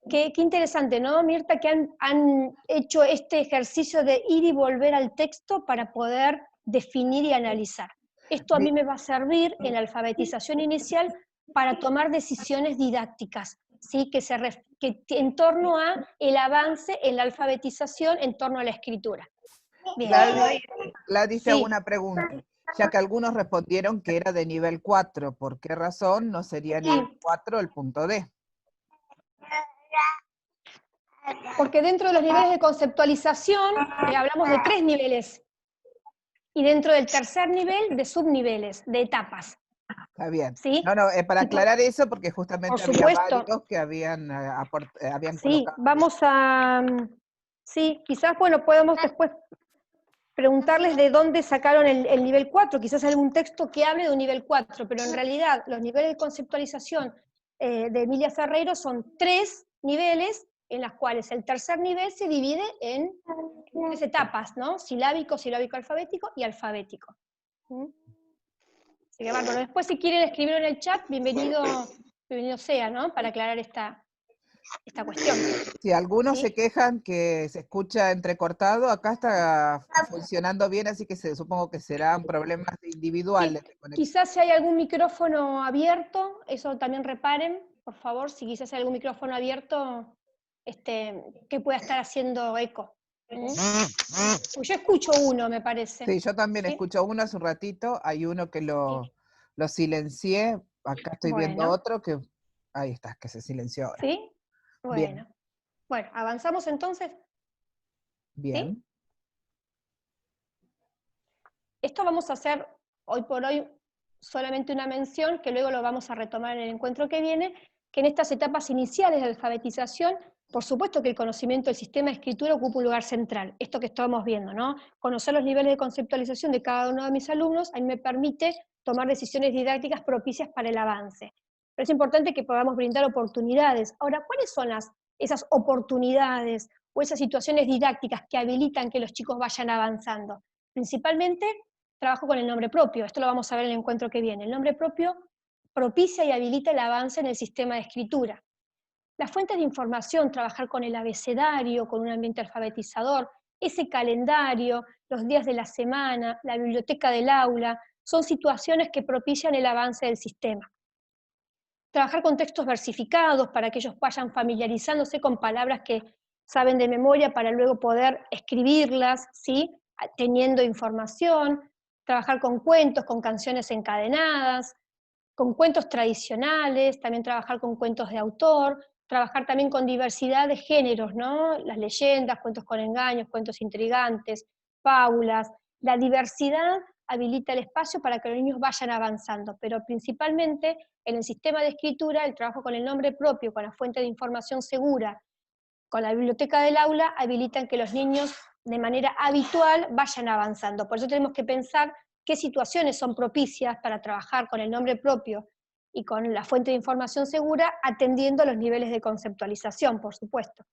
qué interesante, ¿no, Mirta? Que han hecho este ejercicio de ir y volver al texto para poder definir y analizar. Esto a mí me va a servir en la alfabetización inicial para tomar decisiones didácticas, ¿sí? Que en torno a el avance en la alfabetización, en torno a la escritura. Bien. Gladys, te hago Sí. una pregunta. Ya que algunos respondieron que era de nivel 4, ¿por qué razón no sería nivel 4 el punto D? Porque dentro de los niveles de conceptualización hablamos de 3 niveles. Y dentro del tercer nivel, de subniveles, de etapas. Está bien. ¿Sí? No, para Y aclarar eso, porque por justamente había supuesto, varios que habían sí, colocado. vamos a... Sí, quizás, bueno, podemos después preguntarles de dónde sacaron el nivel 4, quizás algún texto que hable de un nivel 4, pero en realidad los niveles de conceptualización de Emilia Ferreiro son 3 niveles, en las cuales el tercer nivel se divide en 3 etapas, ¿no? Silábico, silábico alfabético y alfabético. ¿Mm? Así que bárbaro. Después si quieren escribirlo en el chat, bienvenido sea, ¿no? Para aclarar esta cuestión. Si algunos ¿Sí? se quejan que se escucha entrecortado, acá está funcionando bien, así que supongo que serán problemas individuales de conexión. Quizás si hay algún micrófono abierto, eso también reparen, por favor, si quizás hay algún micrófono abierto que pueda estar haciendo eco. Pues yo escucho uno, me parece. Sí, yo también ¿Sí? escucho uno hace un ratito, hay uno que Sí. lo silencié, acá estoy viendo Bueno, otro que, ahí está, que se silenció ahora. ¿sí? Bien, Bueno. Bueno, ¿avanzamos entonces? ¿Sí? bien. Esto vamos a hacer hoy por hoy solamente una mención, que luego lo vamos a retomar en el encuentro que viene, que en estas etapas iniciales de alfabetización, por supuesto que el conocimiento del sistema de escritura ocupa un lugar central, esto que estamos viendo, ¿no? Conocer los niveles de conceptualización de cada uno de mis alumnos, a mí me permite tomar decisiones didácticas propicias para el avance. Pero es importante que podamos brindar oportunidades. Ahora, ¿cuáles son esas oportunidades o esas situaciones didácticas que habilitan que los chicos vayan avanzando? Principalmente trabajo con el nombre propio, esto lo vamos a ver en el encuentro que viene. El nombre propio propicia y habilita el avance en el sistema de escritura. Las fuentes de información, trabajar con el abecedario, con un ambiente alfabetizador, ese calendario, los días de la semana, la biblioteca del aula, son situaciones que propician el avance del sistema. Trabajar con textos versificados para que ellos vayan familiarizándose con palabras que saben de memoria para luego poder escribirlas, ¿sí? Teniendo información. Trabajar con cuentos, con canciones encadenadas, con cuentos tradicionales, también trabajar con cuentos de autor, trabajar también con diversidad de géneros, ¿no? Las leyendas, cuentos con engaños, cuentos intrigantes, fábulas. La diversidad habilita el espacio para que los niños vayan avanzando, pero principalmente en el sistema de escritura, el trabajo con el nombre propio, con la fuente de información segura, con la biblioteca del aula, habilitan que los niños de manera habitual vayan avanzando. Por eso tenemos que pensar qué situaciones son propicias para trabajar con el nombre propio y con la fuente de información segura, atendiendo a los niveles de conceptualización, por supuesto.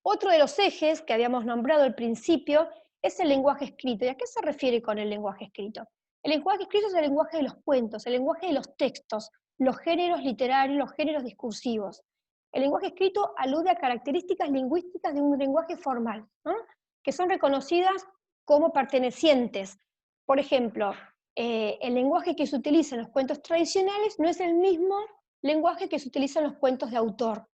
Otro de los ejes que habíamos nombrado al principio es el lenguaje escrito. ¿Y a qué se refiere con el lenguaje escrito? El lenguaje escrito es el lenguaje de los cuentos, el lenguaje de los textos, los géneros literarios, los géneros discursivos. El lenguaje escrito alude a características lingüísticas de un lenguaje formal, ¿no? Que son reconocidas como pertenecientes. Por ejemplo, el lenguaje que se utiliza en los cuentos tradicionales no es el mismo lenguaje que se utiliza en los cuentos de autor,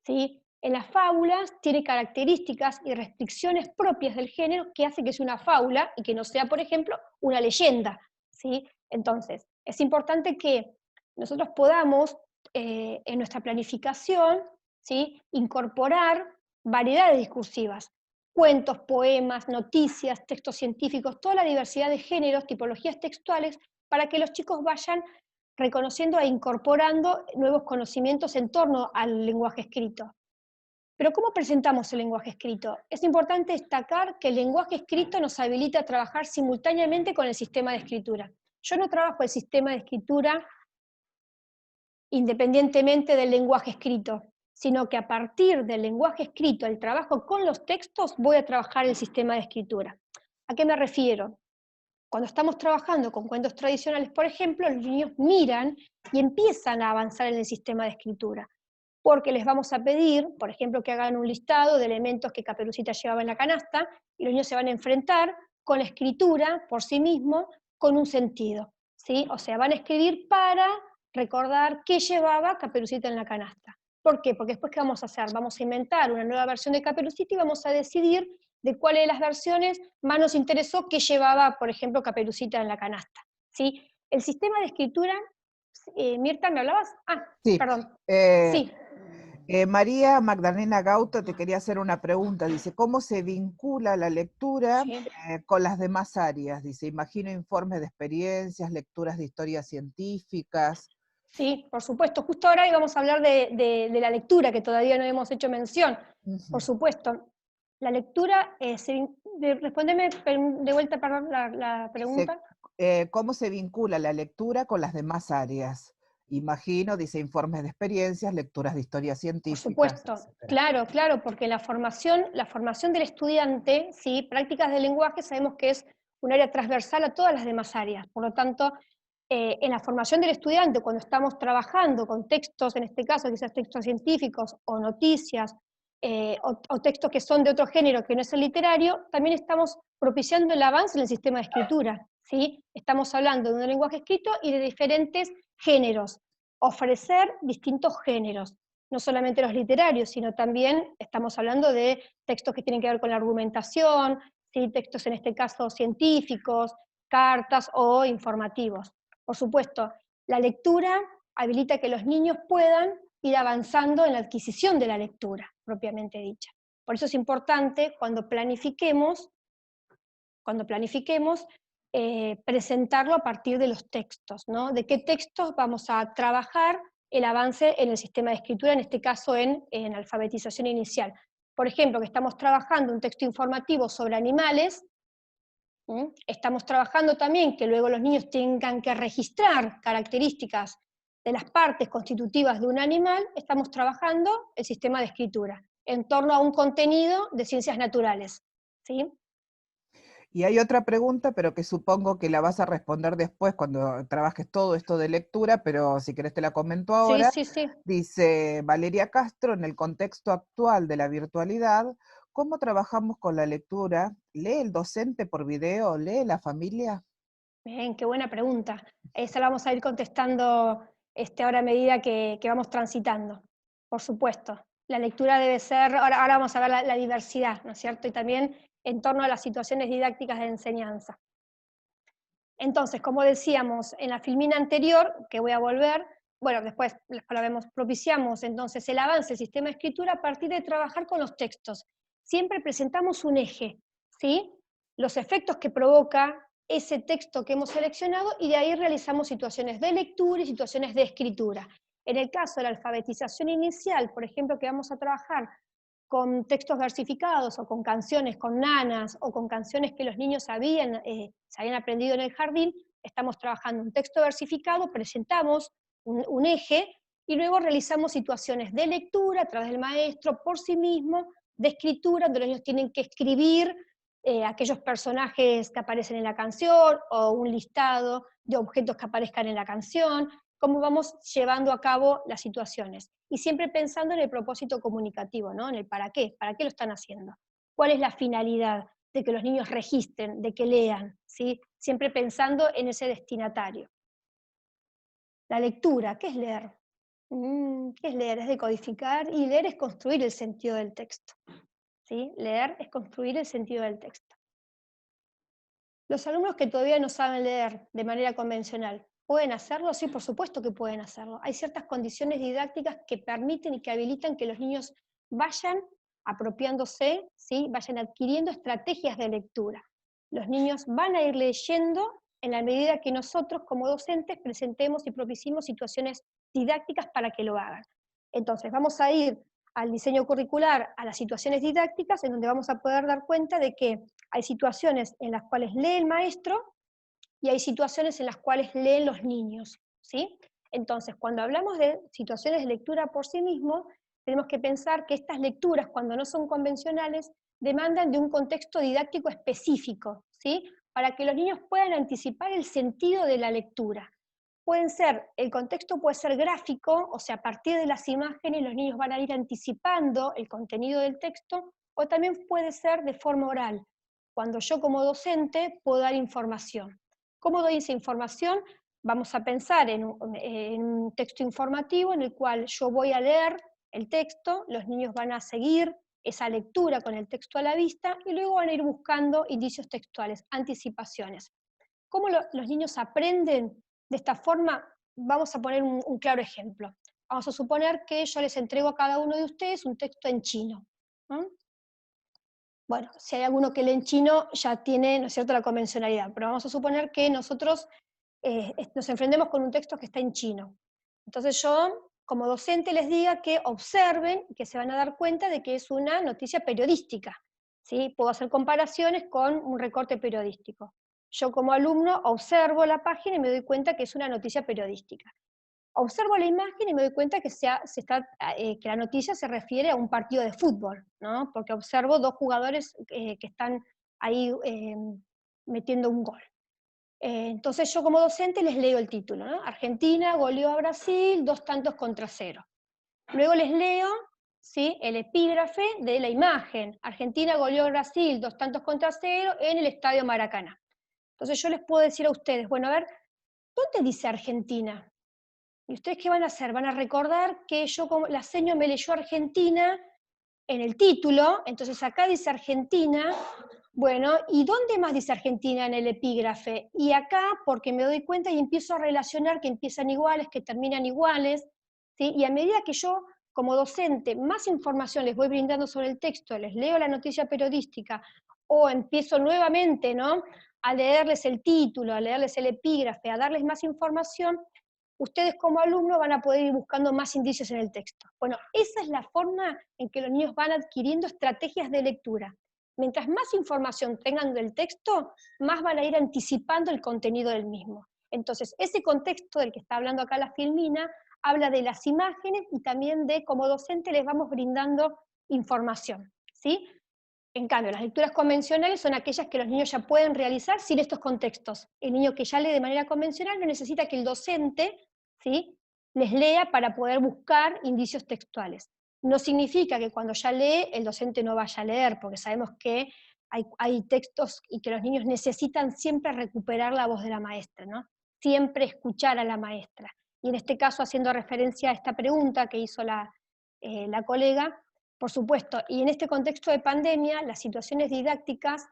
¿sí? En las fábulas tiene características y restricciones propias del género que hace que sea una fábula y que no sea, por ejemplo, una leyenda, ¿sí? Entonces, es importante que nosotros podamos, en nuestra planificación, ¿sí? Incorporar variedades discursivas, cuentos, poemas, noticias, textos científicos, toda la diversidad de géneros, tipologías textuales, para que los chicos vayan reconociendo e incorporando nuevos conocimientos en torno al lenguaje escrito. Pero ¿cómo presentamos el lenguaje escrito? Es importante destacar que el lenguaje escrito nos habilita a trabajar simultáneamente con el sistema de escritura. Yo no trabajo el sistema de escritura independientemente del lenguaje escrito, sino que a partir del lenguaje escrito, el trabajo con los textos, voy a trabajar el sistema de escritura. ¿A qué me refiero? Cuando estamos trabajando con cuentos tradicionales, por ejemplo, los niños miran y empiezan a avanzar en el sistema de escritura, porque les vamos a pedir, por ejemplo, que hagan un listado de elementos que Caperucita llevaba en la canasta, y los niños se van a enfrentar con la escritura por sí mismos, con un sentido, ¿sí? O sea, van a escribir para recordar qué llevaba Caperucita en la canasta. ¿Por qué? Porque después, ¿qué vamos a hacer? Vamos a inventar una nueva versión de Caperucita y vamos a decidir de cuáles de las versiones más nos interesó que llevaba, por ejemplo, Caperucita en la canasta. ¿Sí? El sistema de escritura, Mirta, ¿me hablabas? Ah, Sí. perdón. eh, Sí, María Magdalena Gauto te quería hacer una pregunta. Dice, ¿cómo se vincula la lectura sí. con las demás áreas? Dice, imagino informes de experiencias, lecturas de historias científicas. Sí, por supuesto. Justo ahora íbamos a hablar de la lectura, que todavía no hemos hecho mención. Por Ujú. supuesto. La lectura, respóndeme de vuelta, perdón, la Dice, pregunta. ¿cómo se vincula la lectura con las demás áreas? Imagino, dice, informes de experiencias, lecturas de historias Por científicas, supuesto, etcétera. claro, claro, porque la formación del estudiante, ¿sí? Prácticas del lenguaje, sabemos que es un área transversal a todas las demás áreas. Por lo tanto, en la formación del estudiante, cuando estamos trabajando con textos, en este caso quizás textos científicos o noticias, o textos que son de otro género que no es el literario, también estamos propiciando el avance en el sistema de escritura, ¿sí? Estamos hablando de un lenguaje escrito y de diferentes géneros, ofrecer distintos géneros, no solamente los literarios, sino también estamos hablando de textos que tienen que ver con la argumentación, ¿sí? Textos en este caso científicos, cartas o informativos. Por supuesto, la lectura habilita que los niños puedan ir avanzando en la adquisición de la lectura, propiamente dicha. Por eso es importante cuando planifiquemos presentarlo a partir de los textos, ¿no? De qué textos vamos a trabajar el avance en el sistema de escritura, en este caso en alfabetización inicial. Por ejemplo, que estamos trabajando un texto informativo sobre animales, estamos trabajando también que luego los niños tengan que registrar características de las partes constitutivas de un animal, estamos trabajando el sistema de escritura en torno a un contenido de ciencias naturales, ¿sí? Y hay otra pregunta, pero que supongo que la vas a responder después cuando trabajes todo esto de lectura, pero si querés te la comento Sí, ahora. sí, sí. Dice Valeria Castro, en el contexto actual de la virtualidad, ¿cómo trabajamos con la lectura? ¿Lee el docente por video? ¿Lee la familia? Bien, qué buena pregunta. Esa la vamos a ir contestando ahora a medida que vamos transitando. Por supuesto. La lectura debe ser, ahora vamos a ver la diversidad, ¿no es cierto? Y también en torno a las situaciones didácticas de enseñanza. Entonces, como decíamos en la filmina anterior, que voy a volver, bueno, después la vemos, propiciamos entonces el avance del sistema de escritura a partir de trabajar con los textos. Siempre presentamos un eje, ¿sí? Los efectos que provoca ese texto que hemos seleccionado y de ahí realizamos situaciones de lectura y situaciones de escritura. En el caso de la alfabetización inicial, por ejemplo, que vamos a trabajar con textos versificados o con canciones, con nanas o con canciones que los niños se habían aprendido en el jardín, estamos trabajando un texto versificado, presentamos un eje y luego realizamos situaciones de lectura a través del maestro por sí mismo, de escritura, donde los niños tienen que escribir aquellos personajes que aparecen en la canción o un listado de objetos que aparezcan en la canción, cómo vamos llevando a cabo las situaciones. Y siempre pensando en el propósito comunicativo, ¿no? En el para qué lo están haciendo, cuál es la finalidad de que los niños registren, de que lean, ¿sí? Siempre pensando en ese destinatario. La lectura, ¿qué es leer? ¿Qué es leer? Es decodificar y leer es construir el sentido del texto, ¿sí? Leer es construir el sentido del texto. Los alumnos que todavía no saben leer de manera convencional, ¿pueden hacerlo? Sí, por supuesto que pueden hacerlo. Hay ciertas condiciones didácticas que permiten y que habilitan que los niños vayan apropiándose, ¿sí? Vayan adquiriendo estrategias de lectura. Los niños van a ir leyendo en la medida que nosotros como docentes presentemos y propiciemos situaciones didácticas para que lo hagan. Entonces vamos a ir al diseño curricular, a las situaciones didácticas, en donde vamos a poder dar cuenta de que hay situaciones en las cuales lee el maestro y hay situaciones en las cuales leen los niños, ¿sí? Entonces, cuando hablamos de situaciones de lectura por sí mismo, tenemos que pensar que estas lecturas, cuando no son convencionales, demandan de un contexto didáctico específico, ¿sí? Para que los niños puedan anticipar el sentido de la lectura. El contexto puede ser gráfico, o sea, a partir de las imágenes los niños van a ir anticipando el contenido del texto, o también puede ser de forma oral, cuando yo como docente puedo dar información. ¿Cómo doy esa información? vamos a pensar en un texto informativo en el cual yo voy a leer el texto, los niños van a seguir esa lectura con el texto a la vista y luego van a ir buscando indicios textuales, anticipaciones. ¿Cómo los niños aprenden de esta forma? Vamos a poner un claro ejemplo. Vamos a suponer que yo les entrego a cada uno de ustedes un texto en chino, ¿no? Bueno, si hay alguno que lee en chino, ya tiene, ¿no es cierto?, la convencionalidad, pero vamos a suponer que nosotros nos enfrentemos con un texto que está en chino. Entonces yo, como docente, les diga que observen y que se van a dar cuenta de que es una noticia periodística, ¿sí? Puedo hacer comparaciones con un recorte periodístico. Yo como alumno observo la página y me doy cuenta que es una noticia periodística. Observo la imagen y me doy cuenta que, que la noticia se refiere a un partido de fútbol, ¿no? Porque observo dos jugadores que están ahí metiendo un gol. Entonces yo como docente les leo el título, ¿no? Argentina goleó a Brasil 2-0. Luego les leo, ¿sí?, el epígrafe de la imagen. Argentina goleó a Brasil 2-0 en el Estadio Maracaná. Entonces yo les puedo decir a ustedes, bueno, a ver, ¿dónde dice Argentina? ¿Y ustedes qué van a hacer? Van a recordar que yo, como la seño me leyó Argentina en el título, entonces acá dice Argentina, bueno, ¿y dónde más dice Argentina en el epígrafe? Y acá, porque me doy cuenta y empiezo a relacionar que empiezan iguales, que terminan iguales, ¿sí? Y a medida que yo, como docente, más información les voy brindando sobre el texto, les leo la noticia periodística, o empiezo nuevamente, ¿no?, a leerles el título, a leerles el epígrafe, a darles más información, ustedes como alumnos van a poder ir buscando más indicios en el texto. Bueno, esa es la forma en que los niños van adquiriendo estrategias de lectura. Mientras más información tengan del texto, más van a ir anticipando el contenido del mismo. Entonces, ese contexto del que está hablando acá la Filmina, habla de las imágenes y también de, como docente, les vamos brindando información, ¿sí? En cambio, las lecturas convencionales son aquellas que los niños ya pueden realizar sin estos contextos. El niño que ya lee de manera convencional no necesita que el docente, ¿sí?, les lea para poder buscar indicios textuales. No significa que cuando ya lee el docente no vaya a leer, porque sabemos que hay textos y que los niños necesitan siempre recuperar la voz de la maestra, ¿no? Siempre escuchar a la maestra. Y en este caso, haciendo referencia a esta pregunta que hizo la colega, por supuesto, y en este contexto de pandemia, las situaciones didácticas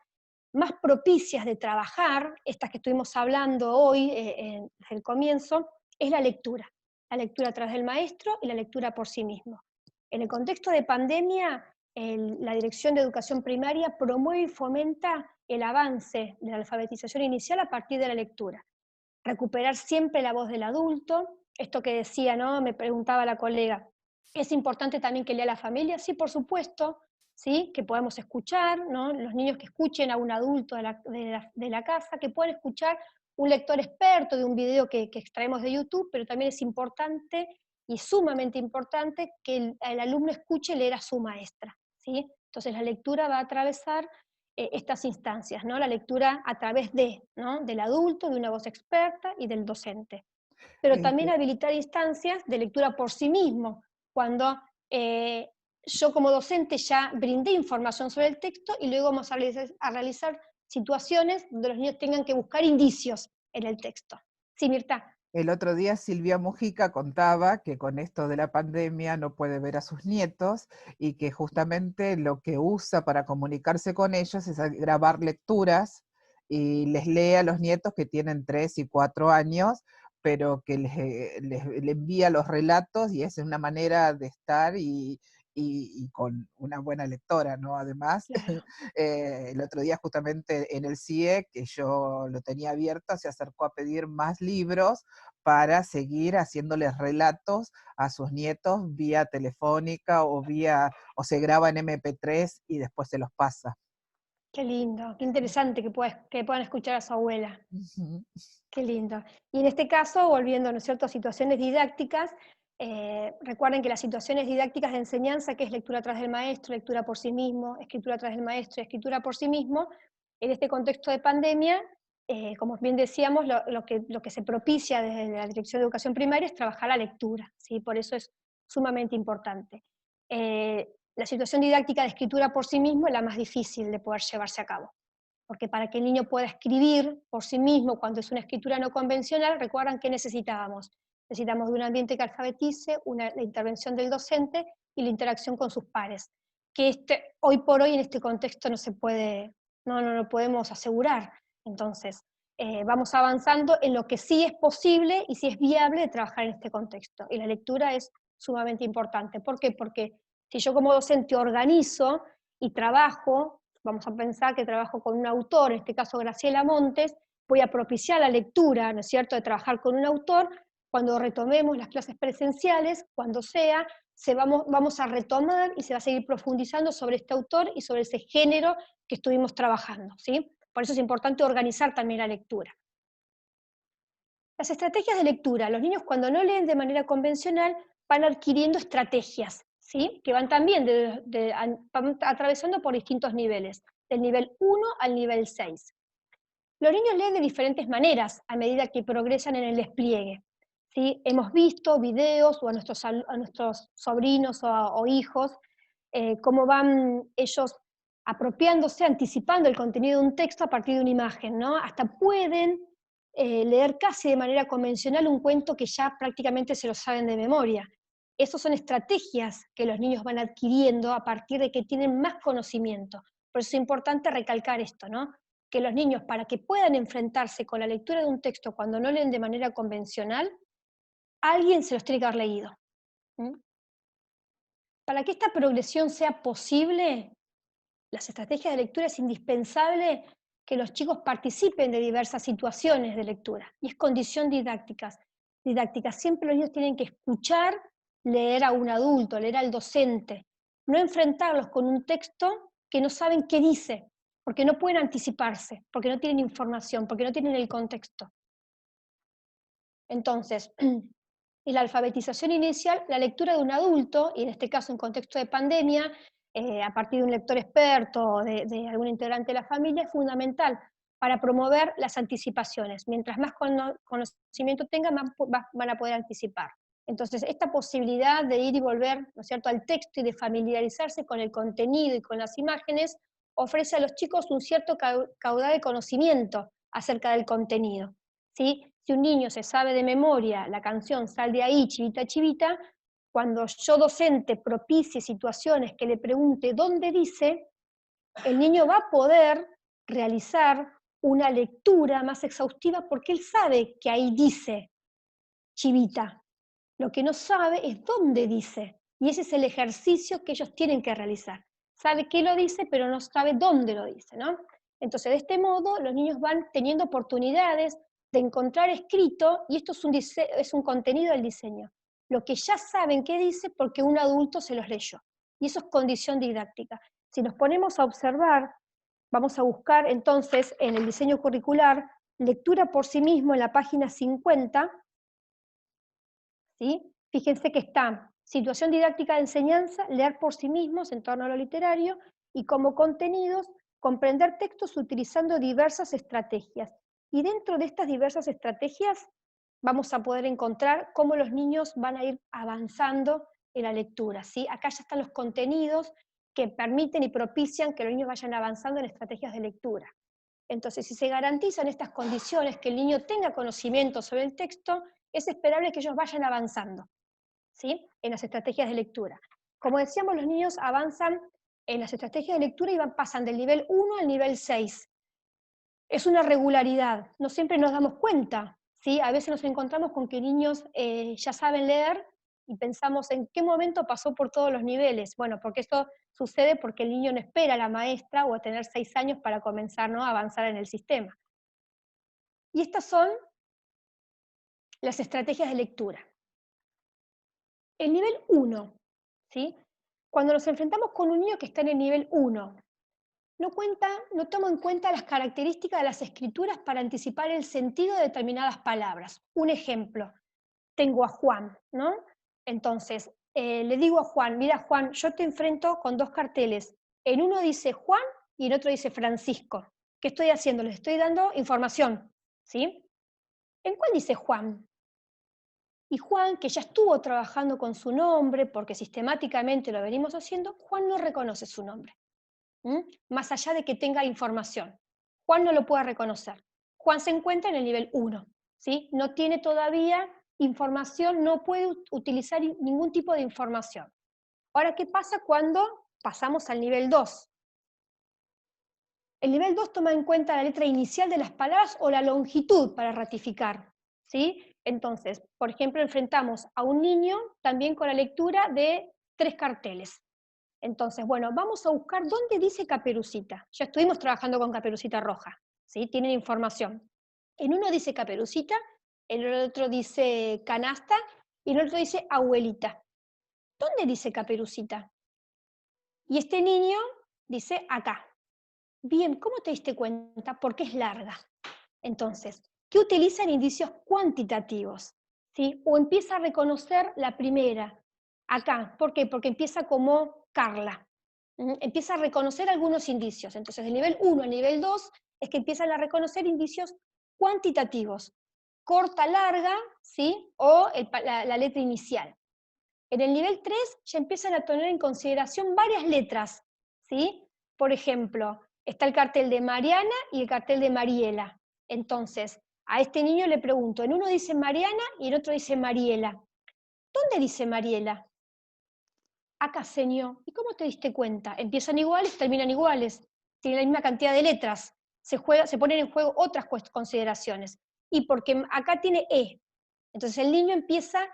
más propicias de trabajar, estas que estuvimos hablando hoy desde el comienzo, es la lectura a través del maestro y la lectura por sí mismo. En el contexto de pandemia, la Dirección de Educación Primaria promueve y fomenta el avance de la alfabetización inicial a partir de la lectura. Recuperar siempre la voz del adulto, esto que decía, ¿no?, me preguntaba la colega, ¿es importante también que lea la familia? Sí, por supuesto, ¿sí?, que podamos escuchar, ¿no?, los niños que escuchen a un adulto de la casa, que puedan escuchar un lector experto de un video que extraemos de YouTube, pero también es importante y sumamente importante que el alumno escuche leer a su maestra, ¿sí? Entonces la lectura va a atravesar estas instancias, ¿no? La lectura a través de, ¿no?, del adulto, de una voz experta y del docente. Pero también Este, habilitar instancias de lectura por sí mismo, cuando yo como docente ya brindé información sobre el texto y luego vamos a realizar situaciones donde los niños tengan que buscar indicios en el texto. Sí, Mirta. el otro día Silvia Mujica contaba que con esto de la pandemia no puede ver a sus nietos y que justamente lo que usa para comunicarse con ellos es grabar lecturas y les lee a los nietos que tienen 3 y 4 años, pero que les envía los relatos y es una manera de estar y con una buena lectora, ¿no? Además, Claro. el otro día justamente en el CIE, que yo lo tenía abierto, se acercó a pedir más libros para seguir haciéndoles relatos a sus nietos vía telefónica o se graba en MP3 y después se los pasa. Qué lindo, qué interesante que puedan escuchar a su abuela. Ujú. Qué lindo. Y en este caso, volviendo, ¿no es cierto?, a situaciones didácticas, recuerden que las situaciones didácticas de enseñanza, que es lectura atrás del maestro, lectura por sí mismo, escritura atrás del maestro y escritura por sí mismo, en este contexto de pandemia, como bien decíamos, lo que se propicia desde la Dirección de Educación Primaria es trabajar la lectura, ¿sí? Por eso es sumamente importante. La situación didáctica de escritura por sí mismo es la más difícil de poder llevarse a cabo. porque para que el niño pueda escribir por sí mismo cuando es una escritura no convencional, recuerdan que necesitábamos. Necesitamos de un ambiente que alfabetice, la intervención del docente y la interacción con sus pares. Que hoy por hoy en este contexto no se puede, no lo podemos asegurar. Entonces, vamos avanzando en lo que sí es posible y sí es viable de trabajar en este contexto. Y la lectura es sumamente importante. ¿Por qué? Porque si yo como docente organizo y trabajo, vamos a pensar que trabajo con un autor, en este caso Graciela Montes, voy a propiciar la lectura, ¿no es cierto?, de trabajar con un autor. Cuando retomemos las clases presenciales, cuando sea, vamos a retomar y se va a seguir profundizando sobre este autor y sobre ese género que estuvimos trabajando, ¿sí? Por eso es importante organizar también la lectura. Las estrategias de lectura. Los niños cuando no leen de manera convencional van adquiriendo estrategias, ¿sí? Que van también van atravesando por distintos niveles, del nivel 1 al nivel 6. Los niños leen de diferentes maneras a medida que progresan en el despliegue. ¿Sí? Hemos visto videos o a nuestros sobrinos o hijos cómo van ellos apropiándose, anticipando el contenido de un texto a partir de una imagen, ¿no? Hasta pueden leer casi de manera convencional un cuento que ya prácticamente se lo saben de memoria. Esas son estrategias que los niños van adquiriendo a partir de que tienen más conocimiento. Por eso es importante recalcar esto, ¿no? Que los niños, para que puedan enfrentarse con la lectura de un texto cuando no leen de manera convencional, alguien se los tiene que haber leído. ¿Mm? Para que esta progresión sea posible, las estrategias de lectura es indispensable que los chicos participen de diversas situaciones de lectura. Y es condición didáctica. Siempre los niños tienen que escuchar, leer a un adulto, leer al docente. No enfrentarlos con un texto que no saben qué dice, porque no pueden anticiparse, porque no tienen información, porque no tienen el contexto. Entonces, en la alfabetización inicial, la lectura de un adulto, y en este caso en contexto de pandemia, a partir de un lector experto o de algún integrante de la familia, es fundamental para promover las anticipaciones. Mientras más conocimiento tengan, más van a poder anticipar. Entonces, esta posibilidad de ir y volver, ¿no es cierto?, al texto y de familiarizarse con el contenido y con las imágenes, ofrece a los chicos un cierto caudal de conocimiento acerca del contenido. ¿Sí? Si un niño se sabe de memoria la canción Sal de ahí, chivita, chivita, cuando yo docente propicie situaciones que le pregunte dónde dice, el niño va a poder realizar una lectura más exhaustiva porque él sabe que ahí dice chivita. Lo que no sabe es dónde dice. Y ese es el ejercicio que ellos tienen que realizar. Sabe qué lo dice, pero no sabe dónde lo dice, ¿no? Entonces, de este modo, los niños van teniendo oportunidades de encontrar escrito, y esto es un contenido del diseño, lo que ya saben qué dice porque un adulto se los leyó. Y eso es condición didáctica. Si nos ponemos a observar, vamos a buscar entonces en el diseño curricular, lectura por sí mismo en la página 50, ¿sí? Fíjense que está situación didáctica de enseñanza, leer por sí mismos en torno a lo literario, y como contenidos, comprender textos utilizando diversas estrategias. Y dentro de estas diversas estrategias vamos a poder encontrar cómo los niños van a ir avanzando en la lectura, ¿sí? Acá ya están los contenidos que permiten y propician que los niños vayan avanzando en estrategias de lectura. Entonces, si se garantizan estas condiciones, que el niño tenga conocimiento sobre el texto, es esperable que ellos vayan avanzando, ¿sí?, en las estrategias de lectura. Como decíamos, los niños avanzan en las estrategias de lectura y pasan del nivel 1 al nivel 6. Es una regularidad, no siempre nos damos cuenta, ¿sí? A veces nos encontramos con que niños ya saben leer y pensamos en qué momento pasó por todos los niveles. Bueno, porque esto sucede porque el niño no espera a la maestra o a tener 6 años para comenzar, ¿no?, a avanzar en el sistema. Y estas son las estrategias de lectura. El nivel 1, ¿sí? Cuando nos enfrentamos con un niño que está en el nivel 1, no toma en cuenta las características de las escrituras para anticipar el sentido de determinadas palabras. Un ejemplo, tengo a Juan, ¿no? Entonces, le digo a Juan, mira Juan, yo te enfrento con 2 carteles. En uno dice Juan y en otro dice Francisco. ¿Qué estoy haciendo? Les estoy dando información, ¿sí? ¿En cuál dice Juan? Y Juan, que ya estuvo trabajando con su nombre, porque sistemáticamente lo venimos haciendo, Juan no reconoce su nombre, más allá de que tenga información. Juan no lo puede reconocer. Juan se encuentra en el nivel 1, ¿sí? No tiene todavía información, no puede utilizar ningún tipo de información. Ahora, ¿qué pasa cuando pasamos al nivel 2? El nivel 2 toma en cuenta la letra inicial de las palabras o la longitud para ratificar, ¿sí? Entonces, por ejemplo, enfrentamos a un niño también con la lectura de 3 carteles. Entonces, bueno, vamos a buscar dónde dice Caperucita. Ya estuvimos trabajando con Caperucita Roja, ¿sí? Tienen información. En uno dice Caperucita, en el otro dice canasta y en el otro dice abuelita. ¿Dónde dice Caperucita? Y este niño dice acá. Bien, ¿cómo te diste cuenta? Porque es larga. Entonces, ¿qué utilizan indicios cuantitativos? ¿Sí? O empieza a reconocer la primera. Acá, ¿por qué? Porque empieza como Carla. Empieza a reconocer algunos indicios. Entonces, del nivel 1 al nivel 2 es que empiezan a reconocer indicios cuantitativos. Corta, larga, ¿sí? O la letra inicial. En el nivel 3 ya empiezan a tener en consideración varias letras, ¿sí? Por ejemplo, está el cartel de Mariana y el cartel de Mariela. Entonces, a este niño le pregunto, en uno dice Mariana y en otro dice Mariela. ¿Dónde dice Mariela? Acá, señor. ¿Y cómo te diste cuenta? Empiezan iguales, terminan iguales. Tienen la misma cantidad de letras. Se ponen en juego otras consideraciones. Y porque acá tiene E. Entonces el niño empieza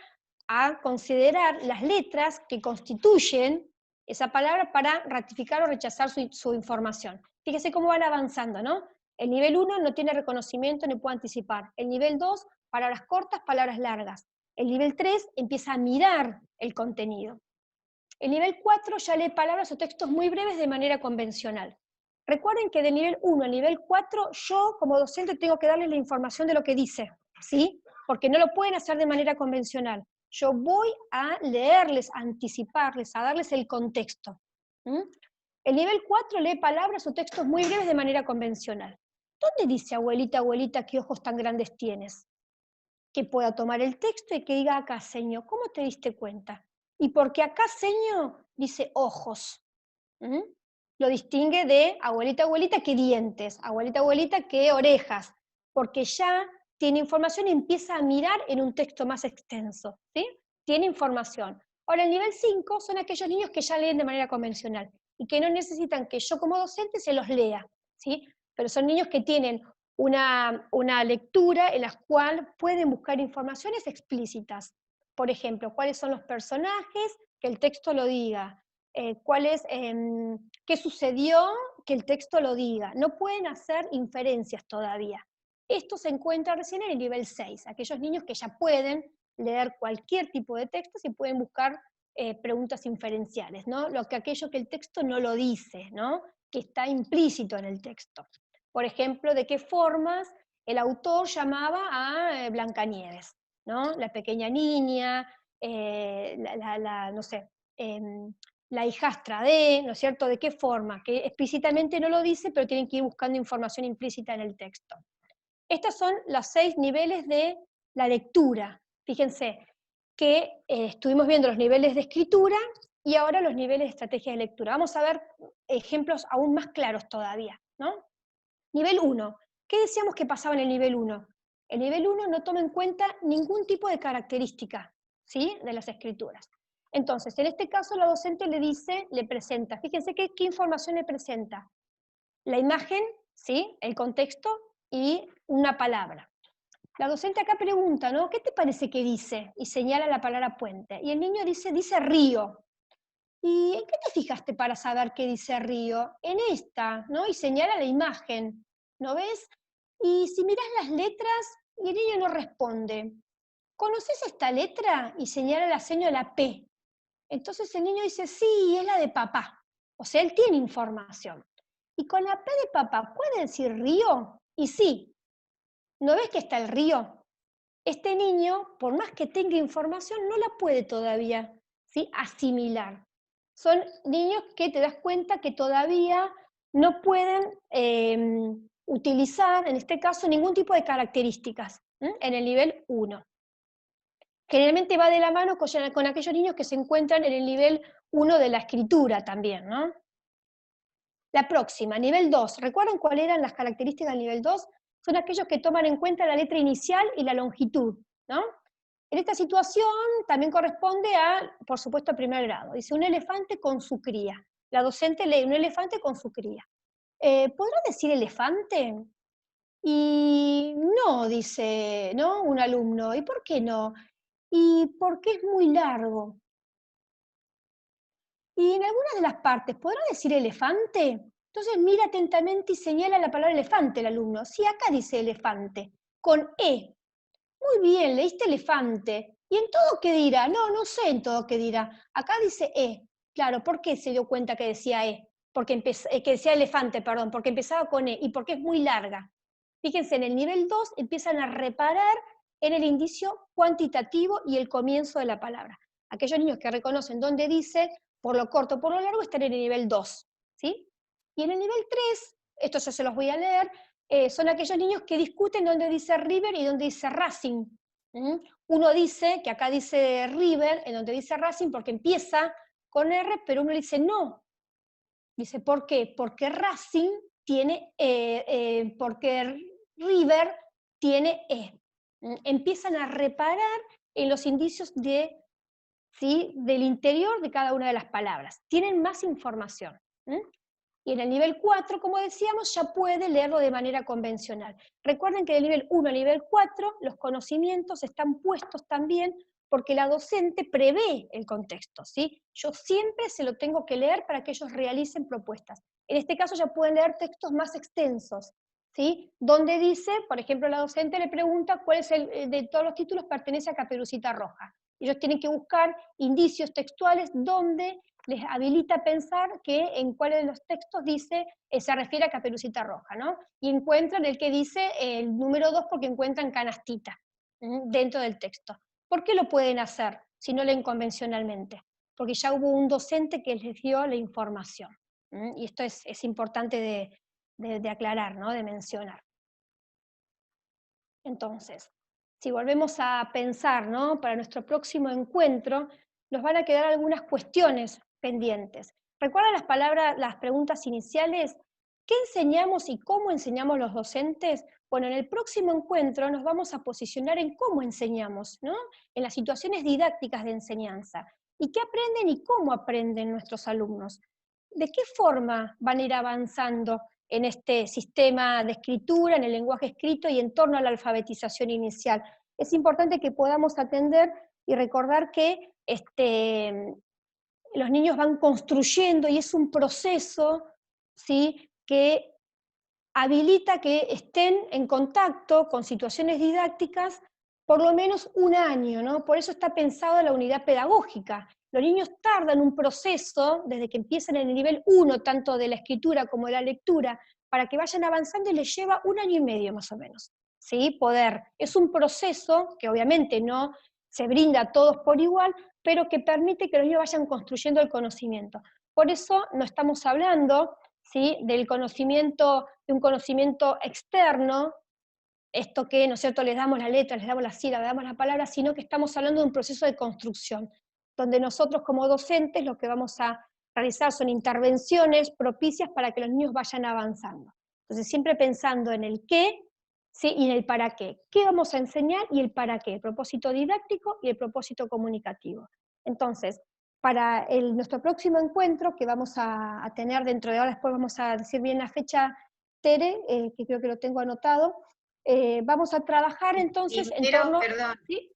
a considerar las letras que constituyen esa palabra para ratificar o rechazar su información. Fíjese cómo van avanzando, ¿no? El nivel 1 no tiene reconocimiento ni puede anticipar. El nivel 2, palabras cortas, palabras largas. El nivel 3 empieza a mirar el contenido. El nivel 4 ya lee palabras o textos muy breves de manera convencional. Recuerden que del nivel 1 al nivel 4 yo como docente tengo que darles la información de lo que dice, ¿sí? Porque no lo pueden hacer de manera convencional. Yo voy a leerles, a anticiparles, a darles el contexto. El nivel 4 lee palabras o textos muy breves de manera convencional. ¿Dónde dice abuelita, abuelita, qué ojos tan grandes tienes? Que pueda tomar el texto y que diga acá, señor, ¿cómo te diste cuenta? Y porque acá, señor, dice ojos. Lo distingue de abuelita, abuelita, qué dientes, abuelita, abuelita, qué orejas, porque ya tiene información y empieza a mirar en un texto más extenso, ¿sí? Tiene información. Ahora, el nivel 5 son aquellos niños que ya leen de manera convencional y que no necesitan que yo como docente se los lea, ¿sí? Pero son niños que tienen una lectura en la cual pueden buscar informaciones explícitas. Por ejemplo, cuáles son los personajes, que el texto lo diga. Qué sucedió, que el texto lo diga. No pueden hacer inferencias todavía. Esto se encuentra recién en el nivel 6, aquellos niños que ya pueden leer cualquier tipo de textos y pueden buscar preguntas inferenciales, ¿no? Aquello que el texto no lo dice, ¿no? Que está implícito en el texto. Por ejemplo, de qué formas el autor llamaba a Blancanieves, ¿no? La pequeña niña, no sé, la hijastra de, ¿no es cierto? ¿De qué forma? Que explícitamente no lo dice, pero tienen que ir buscando información implícita en el texto. Estos son los 6 niveles de la lectura. Fíjense que estuvimos viendo los niveles de escritura y ahora los niveles de estrategia de lectura. Vamos a ver ejemplos aún más claros todavía, ¿no? Nivel 1. ¿Qué decíamos que pasaba en el nivel 1? El nivel 1 no toma en cuenta ningún tipo de característica, ¿sí? De las escrituras. Entonces, en este caso la docente le presenta, fíjense qué información le presenta. La imagen, ¿sí? El contexto y una palabra. La docente acá pregunta, ¿no? ¿Qué te parece que dice? Y señala la palabra puente. Y el niño dice río. ¿Y en qué te fijaste para saber qué dice río? En esta, ¿no? Y señala la imagen, ¿no ves? Y si mirás las letras, y el niño no responde. ¿Conoces esta letra? Y señala la seña de la P. Entonces el niño dice, sí, es la de papá. O sea, él tiene información. Y con la P de papá, ¿puede decir río? Y sí. ¿No ves que está el río? Este niño, por más que tenga información, no la puede todavía, ¿sí? Asimilar. Son niños que te das cuenta que todavía no pueden utilizar, en este caso, ningún tipo de características en el nivel 1. Generalmente va de la mano con aquellos niños que se encuentran en el nivel 1 de la escritura también, ¿no? La próxima, nivel 2. ¿Recuerdan cuáles eran las características del nivel 2? Son aquellos que toman en cuenta la letra inicial y la longitud, ¿no? En esta situación también corresponde a, por supuesto, a primer grado. Dice, un elefante con su cría. La docente lee, un elefante con su cría. ¿Podrá decir elefante? Y no, dice, ¿no? Un alumno. ¿Y por qué no? Y porque es muy largo. Y en algunas de las partes, ¿podrá decir elefante? Entonces mira atentamente y señala la palabra elefante el alumno. Sí, acá dice elefante, con E. Muy bien, leíste elefante. ¿Y en todo qué dirá? No, no sé en todo qué dirá. Acá dice E. Claro, ¿por qué se dio cuenta que decía E? Que decía elefante, perdón, porque empezaba con E y porque es muy larga. Fíjense, en el nivel 2 empiezan a reparar en el indicio cuantitativo y el comienzo de la palabra. Aquellos niños que reconocen dónde dice por lo corto o por lo largo están en el nivel 2, ¿sí? Y en el nivel 3, esto ya se los voy a leer, son aquellos niños que discuten dónde dice River y dónde dice Racing. Uno dice, que acá dice River, en donde dice Racing, porque empieza con R, pero uno le dice no. Dice, ¿por qué? Porque Racing tiene, porque River tiene E. Empiezan a reparar en los indicios de, ¿sí?, del interior de cada una de las palabras. Tienen más información. Y en el nivel 4, como decíamos, ya puede leerlo de manera convencional. Recuerden que del nivel 1 al nivel 4 los conocimientos están puestos también porque la docente prevé el contexto, ¿sí? Yo siempre se lo tengo que leer para que ellos realicen propuestas. En este caso ya pueden leer textos más extensos, ¿sí? Donde dice, por ejemplo, la docente le pregunta cuál es el de todos los títulos pertenece a Caperucita Roja. Ellos tienen que buscar indicios textuales donde les habilita pensar que en cuál de los textos dice, se refiere a Caperucita Roja, ¿no? Y encuentran el que dice el número 2 porque encuentran canastita dentro del texto. ¿Por qué lo pueden hacer si no leen convencionalmente? Porque ya hubo un docente que les dio la información. Y esto es importante de aclarar, ¿no? De mencionar. Entonces, si volvemos a pensar, ¿no?, para nuestro próximo encuentro, nos van a quedar algunas cuestiones pendientes. ¿Recuerdan las preguntas iniciales? ¿Qué enseñamos y cómo enseñamos los docentes? Bueno, en el próximo encuentro nos vamos a posicionar en cómo enseñamos, ¿no?, en las situaciones didácticas de enseñanza. ¿Y qué aprenden y cómo aprenden nuestros alumnos? ¿De qué forma van a ir avanzando en este sistema de escritura, en el lenguaje escrito y en torno a la alfabetización inicial? Es importante que podamos atender y recordar que los niños van construyendo y es un proceso, ¿sí?, que habilita que estén en contacto con situaciones didácticas por lo menos un año, ¿no? Por eso está pensado la unidad pedagógica. Los niños tardan un proceso, desde que empiezan en el nivel 1, tanto de la escritura como de la lectura, para que vayan avanzando y les lleva un año y medio más o menos, ¿sí? Es un proceso que obviamente no se brinda a todos por igual, pero que permite que los niños vayan construyendo el conocimiento. Por eso no estamos hablando, ¿sí?, del conocimiento, de un conocimiento externo, esto que, ¿no es cierto?, les damos la letra, les damos la sílaba, les damos la palabra, sino que estamos hablando de un proceso de construcción, donde nosotros como docentes lo que vamos a realizar son intervenciones propicias para que los niños vayan avanzando. Entonces, siempre pensando en el qué, ¿sí?, y en el para qué. ¿Qué vamos a enseñar y el para qué? El propósito didáctico y el propósito comunicativo. Entonces, para nuestro próximo encuentro, que vamos a tener dentro de ahora, después vamos a decir bien la fecha, Tere, que creo que lo tengo anotado, vamos a trabajar entonces en torno... Perdón, ¿Sí?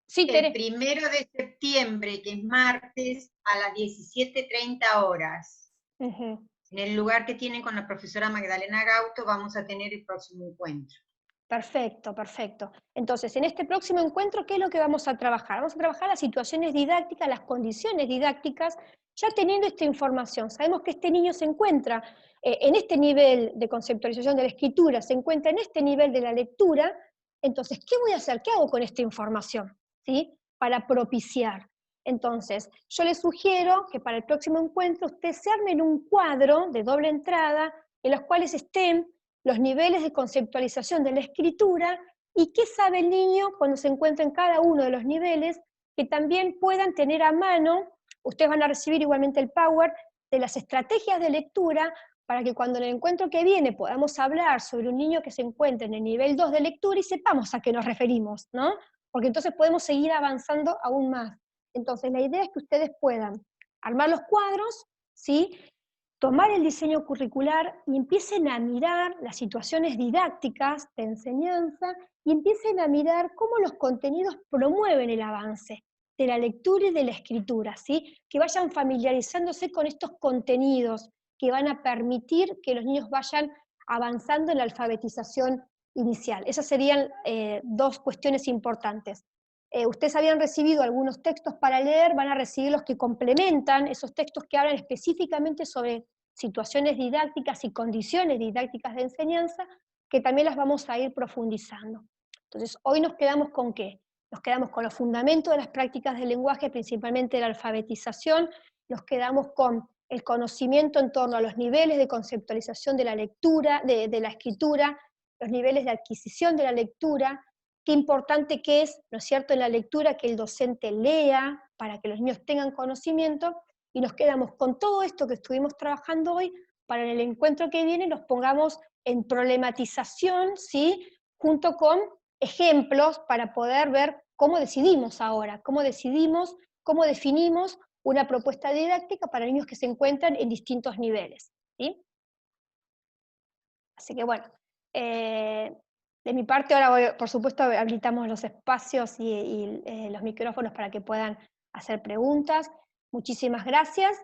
Sí, el Tere. 1 de septiembre, que es martes, a las 17:30 horas. En el lugar que tienen con la profesora Magdalena Gauto, vamos a tener el próximo encuentro. Perfecto, perfecto. Entonces, en este próximo encuentro, ¿qué es lo que vamos a trabajar? Vamos a trabajar las situaciones didácticas, las condiciones didácticas, ya teniendo esta información. Sabemos que este niño se encuentra en este nivel de conceptualización de la escritura, se encuentra en este nivel de la lectura, entonces, ¿qué voy a hacer? ¿Qué hago con esta información? ¿Sí? Para propiciar. Entonces, yo les sugiero que para el próximo encuentro ustedes se armen un cuadro de doble entrada en los cuales estén los niveles de conceptualización de la escritura y qué sabe el niño cuando se encuentra en cada uno de los niveles, que también puedan tener a mano, ustedes van a recibir igualmente el Power, de las estrategias de lectura para que cuando en el encuentro que viene podamos hablar sobre un niño que se encuentra en el nivel 2 de lectura y sepamos a qué nos referimos, ¿no? Porque entonces podemos seguir avanzando aún más. Entonces la idea es que ustedes puedan armar los cuadros, ¿sí? Tomar el diseño curricular y empiecen a mirar las situaciones didácticas de enseñanza y empiecen a mirar cómo los contenidos promueven el avance de la lectura y de la escritura, ¿sí? Que vayan familiarizándose con estos contenidos que van a permitir que los niños vayan avanzando en la alfabetización inicial. Esas serían dos cuestiones importantes. Ustedes habían recibido algunos textos para leer, van a recibir los que complementan esos textos que hablan específicamente sobre situaciones didácticas y condiciones didácticas de enseñanza, que también las vamos a ir profundizando. Entonces, hoy nos quedamos con ¿qué? Nos quedamos con los fundamentos de las prácticas del lenguaje, principalmente la alfabetización, nos quedamos con el conocimiento en torno a los niveles de conceptualización de la lectura, de la escritura, los niveles de adquisición de la lectura, qué importante que es, ¿no es cierto?, en la lectura que el docente lea para que los niños tengan conocimiento, y nos quedamos con todo esto que estuvimos trabajando hoy, para en el encuentro que viene nos pongamos en problematización, ¿sí?, junto con ejemplos para poder ver cómo decidimos ahora, cómo definimos una propuesta didáctica para niños que se encuentran en distintos niveles, ¿sí? Así que bueno, de mi parte ahora, por supuesto, habilitamos los espacios y los micrófonos para que puedan hacer preguntas. Muchísimas gracias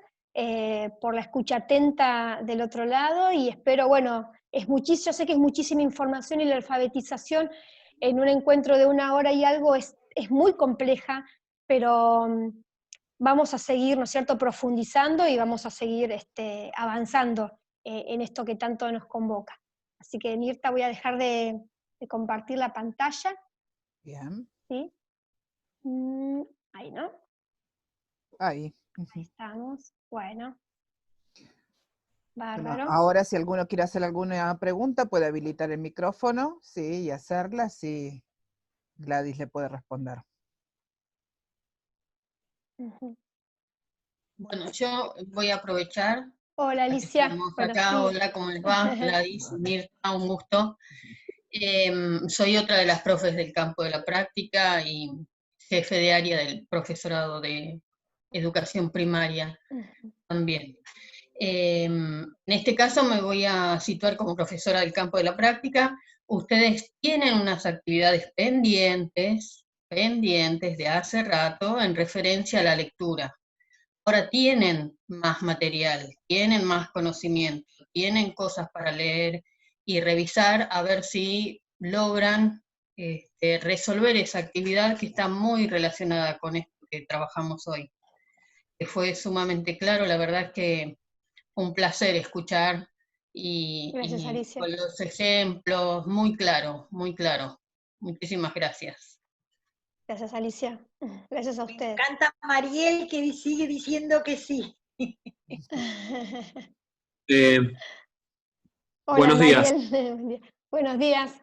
por la escucha atenta del otro lado y espero, bueno, yo sé que es muchísima información y la alfabetización en un encuentro de 1 hora y algo es muy compleja, pero vamos a seguir, ¿no es cierto?, profundizando y vamos a seguir avanzando en esto que tanto nos convoca. Así que, Mirta, voy a dejar de compartir la pantalla. Bien. ¿Sí? Ahí, ¿no? Ahí. Ahí estamos. Bueno. Bueno, Bárbaro. ahora si alguno quiere hacer alguna pregunta, puede habilitar el micrófono, sí, y hacerla, sí. Gladys le puede responder. Bueno, yo voy a aprovechar. Hola, Alicia. Estamos Bueno, acá. sí. Hola, ¿cómo les va? Gladys, Mirta, un gusto. Soy otra de las profes del campo de la práctica y jefe de área del profesorado de educación primaria también. En este caso me voy a situar como profesora del campo de la práctica. Ustedes tienen unas actividades pendientes de hace rato en referencia a la lectura. Ahora tienen más material, tienen más conocimiento, tienen cosas para leer y revisar a ver si logran resolver esa actividad que está muy relacionada con esto que trabajamos hoy. Que fue sumamente claro, la verdad es que un placer escuchar y con los ejemplos, muy claro, muy claro. Muchísimas gracias. Gracias, Alicia. Gracias a ustedes. Me encanta Mariel que sigue diciendo que sí. Hola, buenos días. Buenos días.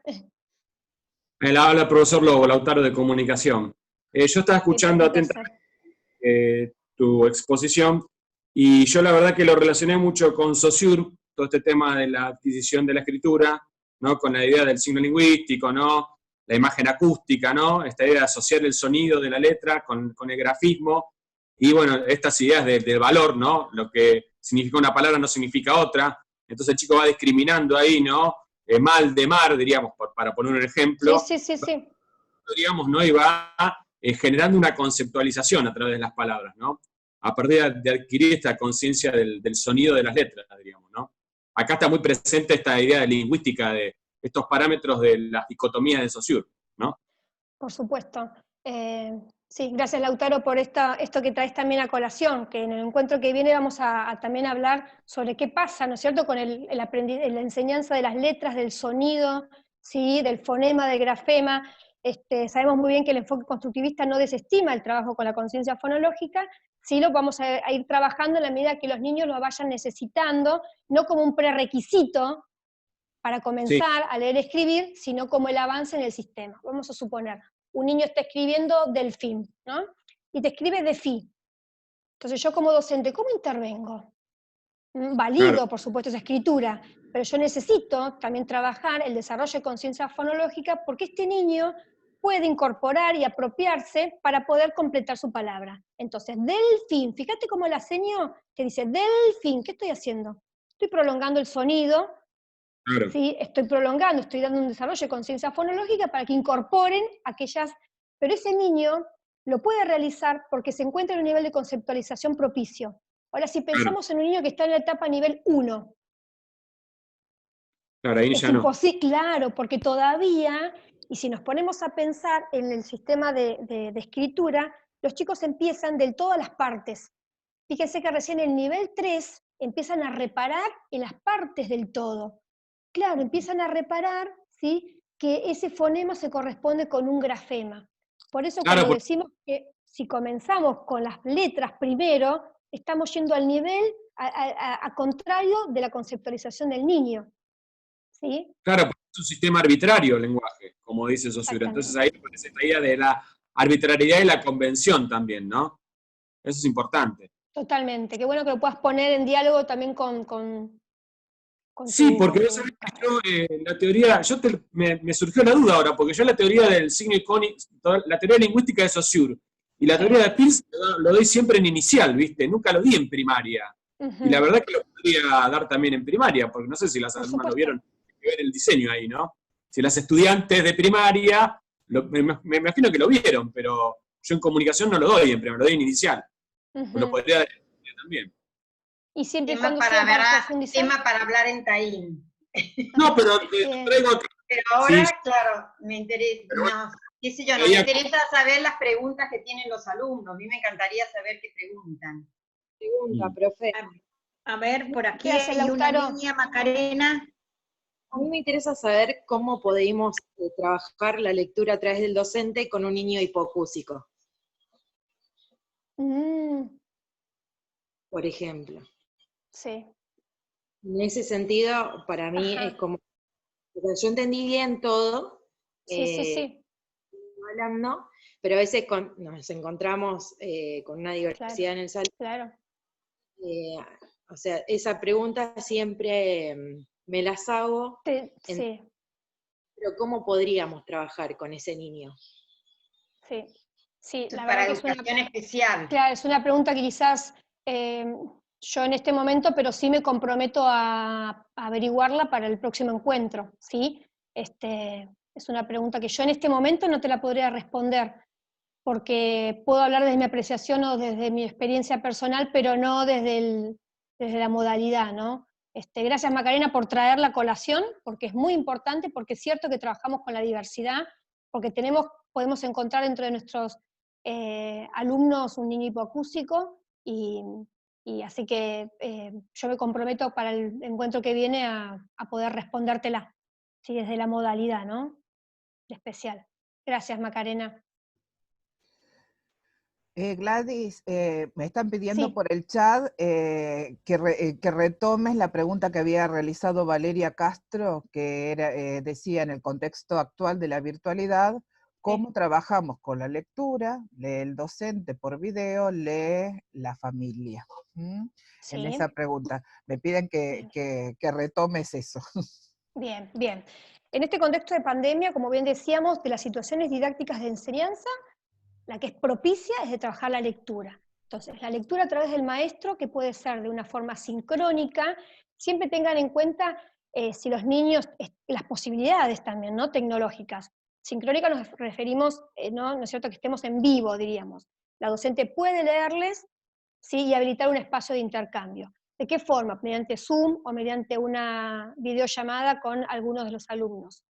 Me la habla el profesor Lobo, Lautaro de Comunicación. Yo estaba escuchando atentamente tu exposición y yo la verdad que lo relacioné mucho con Saussure, todo este tema de la adquisición de la escritura, ¿no? Con la idea del signo lingüístico, ¿no? La imagen acústica, ¿no? Esta idea de asociar el sonido de la letra con el grafismo, y bueno, estas ideas del valor, ¿no? Lo que significa una palabra no significa otra, entonces el chico va discriminando ahí, ¿no? Mal de mar, diríamos, para poner un ejemplo. Sí. Digamos, ¿no? Y va generando una conceptualización a través de las palabras, ¿no? A partir de adquirir esta conciencia del sonido de las letras, diríamos, ¿no? Acá está muy presente esta idea de lingüística, de estos parámetros de las dicotomías de Saussure, ¿no? Por supuesto. Sí, gracias, Lautaro, por esto que traes también a colación, que en el encuentro que viene vamos a también hablar sobre qué pasa, ¿no es cierto?, con la enseñanza de las letras, del sonido, ¿sí?, del fonema, del grafema. Sabemos muy bien que el enfoque constructivista no desestima el trabajo con la conciencia fonológica, sí lo vamos a ir trabajando en la medida que los niños lo vayan necesitando, no como un prerequisito para comenzar a leer y escribir, sino como el avance en el sistema. Vamos a suponer, un niño está escribiendo delfín, ¿no? Y te escribe de fi. Entonces yo como docente, ¿cómo intervengo? valido, Claro. por supuesto, esa escritura, pero yo necesito también trabajar el desarrollo de conciencia fonológica porque este niño puede incorporar y apropiarse para poder completar su palabra. Entonces, delfín, fíjate cómo la seño que dice delfín, ¿qué estoy haciendo? Estoy prolongando el sonido, Claro. ¿sí? Estoy prolongando, estoy dando un desarrollo de conciencia fonológica para que incorporen aquellas, pero ese niño lo puede realizar porque se encuentra en un nivel de conceptualización propicio. Ahora, si Claro, pensamos en un niño que está en la etapa nivel 1, claro, ahí es ya no. imposible, claro, porque todavía, y si nos ponemos a pensar en el sistema de escritura, los chicos empiezan del todo a las partes. Fíjense que recién en nivel 3 empiezan a reparar en las partes del todo. Claro, empiezan a reparar, ¿sí?, que ese fonema se corresponde con un grafema. Por eso Claro, cuando decimos que si comenzamos con las letras primero, estamos yendo al nivel a contrario de la conceptualización del niño, ¿sí? claro, porque es un sistema arbitrario el lenguaje, como dice Saussure. Entonces ahí Exactamente. aparece esta idea de la arbitrariedad y la convención también, ¿no? Eso es importante. Totalmente. Qué bueno que lo puedas poner en diálogo también con Sí, porque con vos tu sabés que carrera. yo, la teoría, me surgió la duda ahora, porque yo la teoría del signo icónico, la teoría lingüística de Saussure y la teoría Sí. de Peirce lo doy siempre en inicial, ¿viste? Nunca lo di en primaria. Y la Ujú. verdad que lo podría dar también en primaria, porque no sé si las Por alumnas lo supuesto. vieron, hay que ver el diseño ahí, ¿no? Si las estudiantes de primaria, me imagino que lo vieron, pero yo en comunicación no lo doy en primaria, lo doy en inicial. Pues lo Ujú. podría dar en primaria también. Y siempre y Tema cuando para, sea para ver, profundizar. tema para hablar en Taín. No, pero Bien. traigo... Pero Sí, ahora, claro, me interesa, pero bueno, no, qué sé yo, no me veía... interesa saber las preguntas que tienen los alumnos. A mí me encantaría saber qué preguntan. Pregunta, profe. A ver, por aquí Gracias, hay una Lautaro. niña, Macarena. A mí me interesa saber cómo podemos trabajar la lectura a través del docente con un niño hipoacúsico, por ejemplo. Sí. En ese sentido, para mí es Ajá. como, o sea, yo entendí bien todo, Sí, sí, sí. hablando, pero a veces nos encontramos con una Claro, diversidad en el salón. claro. O sea, esa pregunta siempre me las hago, Sí, pero ¿cómo podríamos trabajar con ese niño? sí. Sí, Esto la es verdad para que es una, educación especial. claro, es una pregunta que quizás yo en este momento, pero sí me comprometo a averiguarla para el próximo encuentro, ¿sí? Es una pregunta que yo en este momento no te la podría responder, porque puedo hablar desde mi apreciación o desde mi experiencia personal, pero no desde la modalidad, ¿no? Gracias, Macarena, por traer la colación, porque es muy importante, porque es cierto que trabajamos con la diversidad, porque podemos encontrar dentro de nuestros alumnos un niño hipoacústico, y así que yo me comprometo para el encuentro que viene a poder respondértela, ¿sí? Desde la modalidad, ¿no? Especial. Gracias, Macarena. Gladys, me están pidiendo Sí, por el chat que retomes la pregunta que había realizado Valeria Castro, que era, decía en el contexto actual de la virtualidad, cómo sí, trabajamos con la lectura, lee el docente por video, lee la familia. ¿Mm? En sí. esa pregunta, me piden Bien. que retomes eso. Bien, bien. En este contexto de pandemia, como bien decíamos, de las situaciones didácticas de enseñanza, la que es propicia es de trabajar la lectura. Entonces, la lectura a través del maestro, que puede ser de una forma sincrónica, siempre tengan en cuenta si los niños, las posibilidades también, ¿no? Tecnológicas. Sincrónica nos referimos, ¿no es cierto?, que estemos en vivo, diríamos. La docente puede leerles, ¿sí?, y habilitar un espacio de intercambio. ¿De qué forma? Mediante Zoom o mediante una videollamada con algunos de los alumnos.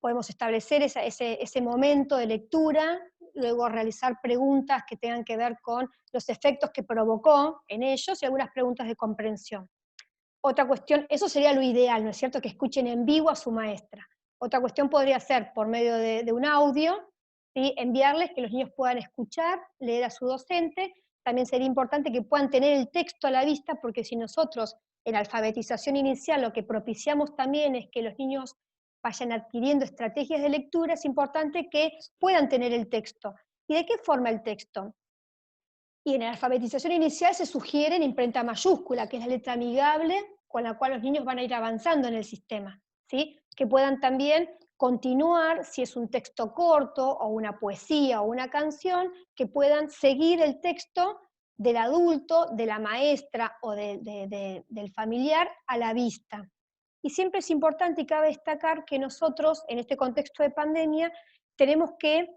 Podemos establecer ese momento de lectura, luego realizar preguntas que tengan que ver con los efectos que provocó en ellos y algunas preguntas de comprensión. Otra cuestión, eso sería lo ideal, ¿no es cierto?, que escuchen en vivo a su maestra. Otra cuestión podría ser por medio de un audio, ¿sí?, enviarles que los niños puedan escuchar, leer a su docente. También sería importante que puedan tener el texto a la vista, porque si nosotros en alfabetización inicial lo que propiciamos también es que los niños vayan adquiriendo estrategias de lectura, es importante que puedan tener el texto. ¿Y de qué forma el texto? Y en la alfabetización inicial se sugiere en imprenta mayúscula, que es la letra amigable con la cual los niños van a ir avanzando en el sistema, ¿sí? Que puedan también continuar, si es un texto corto o una poesía o una canción, que puedan seguir el texto del adulto, de la maestra o del familiar a la vista. Y siempre es importante y cabe destacar que nosotros, en este contexto de pandemia, tenemos que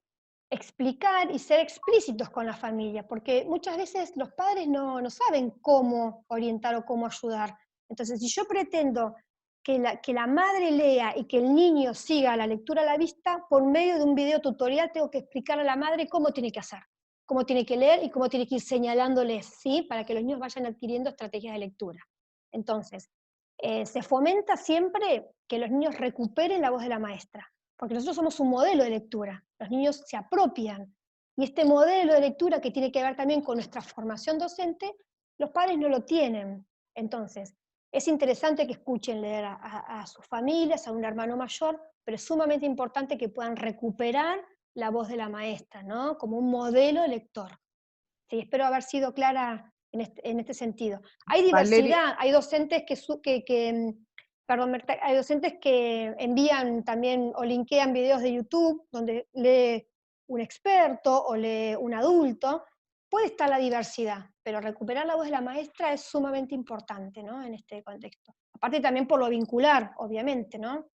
explicar y ser explícitos con la familia, porque muchas veces los padres no saben cómo orientar o cómo ayudar. Entonces, si yo pretendo que la madre lea y que el niño siga la lectura a la vista, por medio de un video tutorial tengo que explicarle a la madre cómo tiene que hacer, cómo tiene que leer y cómo tiene que ir señalándoles, ¿sí? Para que los niños vayan adquiriendo estrategias de lectura. Entonces, se fomenta siempre que los niños recuperen la voz de la maestra, porque nosotros somos un modelo de lectura, los niños se apropian, y este modelo de lectura que tiene que ver también con nuestra formación docente, los padres no lo tienen. Entonces, es interesante que escuchen leer a sus familias, a un hermano mayor, pero es sumamente importante que puedan recuperar la voz de la maestra, ¿no? Como un modelo de lector. Sí, espero haber sido clara en este sentido. Hay diversidad, hay docentes hay docentes que envían también o linkean videos de YouTube donde lee un experto o lee un adulto. Puede estar la diversidad, pero recuperar la voz de la maestra es sumamente importante, ¿no? En este contexto. Aparte también por lo vincular, obviamente, ¿no?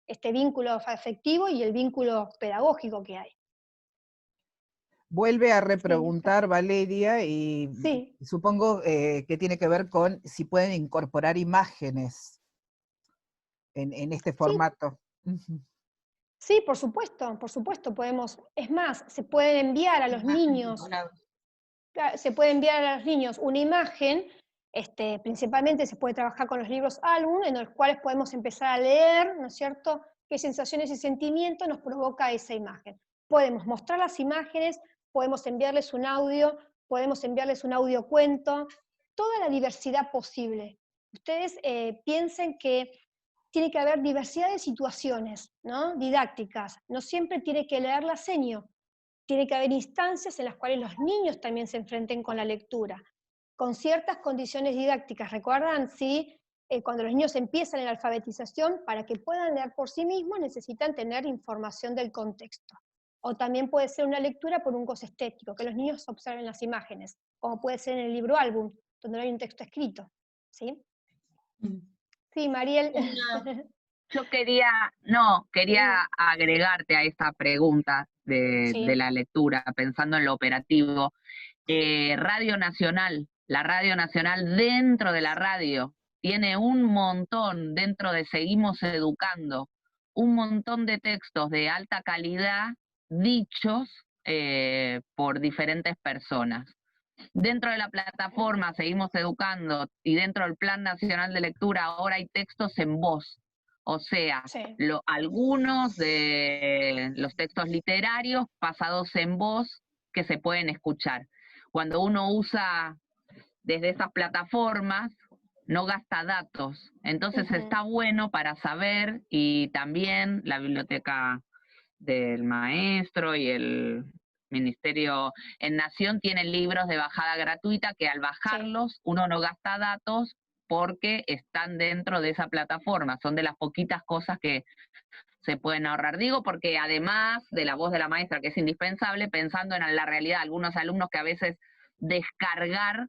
Este vínculo afectivo y el vínculo pedagógico que hay. Vuelve a repreguntar Valeria y sí. Supongo que tiene que ver con si pueden incorporar imágenes en este formato. Sí, por supuesto, podemos. Es más, se pueden enviar a los niños, una imagen, principalmente se puede trabajar con los libros álbum, en los cuales podemos empezar a leer, ¿no es cierto?, qué sensaciones y sentimientos nos provoca esa imagen. Podemos mostrar las imágenes, podemos enviarles un audio, podemos enviarles un audiocuento, toda la diversidad posible. Ustedes piensen que tiene que haber diversidad de situaciones, ¿no?, didácticas. No siempre tiene que leer la seño. Tiene que haber instancias en las cuales los niños también se enfrenten con la lectura, con ciertas condiciones didácticas. ¿Recuerdan? Sí, cuando los niños empiezan en la alfabetización, para que puedan leer por sí mismos necesitan tener información del contexto. O también puede ser una lectura por un goce estético, que los niños observen las imágenes, como puede ser en el libro álbum, donde no hay un texto escrito. ¿Sí? Sí, Mariel. Yo quería agregarte a esta pregunta de la lectura, pensando en lo operativo. Radio Nacional, la Radio Nacional dentro de la radio, tiene un montón, dentro de Seguimos Educando, un montón de textos de alta calidad dichos por diferentes personas. Dentro de la plataforma Seguimos Educando y dentro del Plan Nacional de Lectura ahora hay textos en voz, o sea, algunos de los textos literarios pasados en voz que se pueden escuchar. Cuando uno usa desde esas plataformas no gasta datos, entonces está bueno para saber, y también la biblioteca del maestro y el Ministerio en Nación tienen libros de bajada gratuita que al bajarlos uno no gasta datos porque están dentro de esa plataforma. Son de las poquitas cosas que se pueden ahorrar. Digo porque además de la voz de la maestra, que es indispensable, pensando en la realidad, algunos alumnos que a veces descargar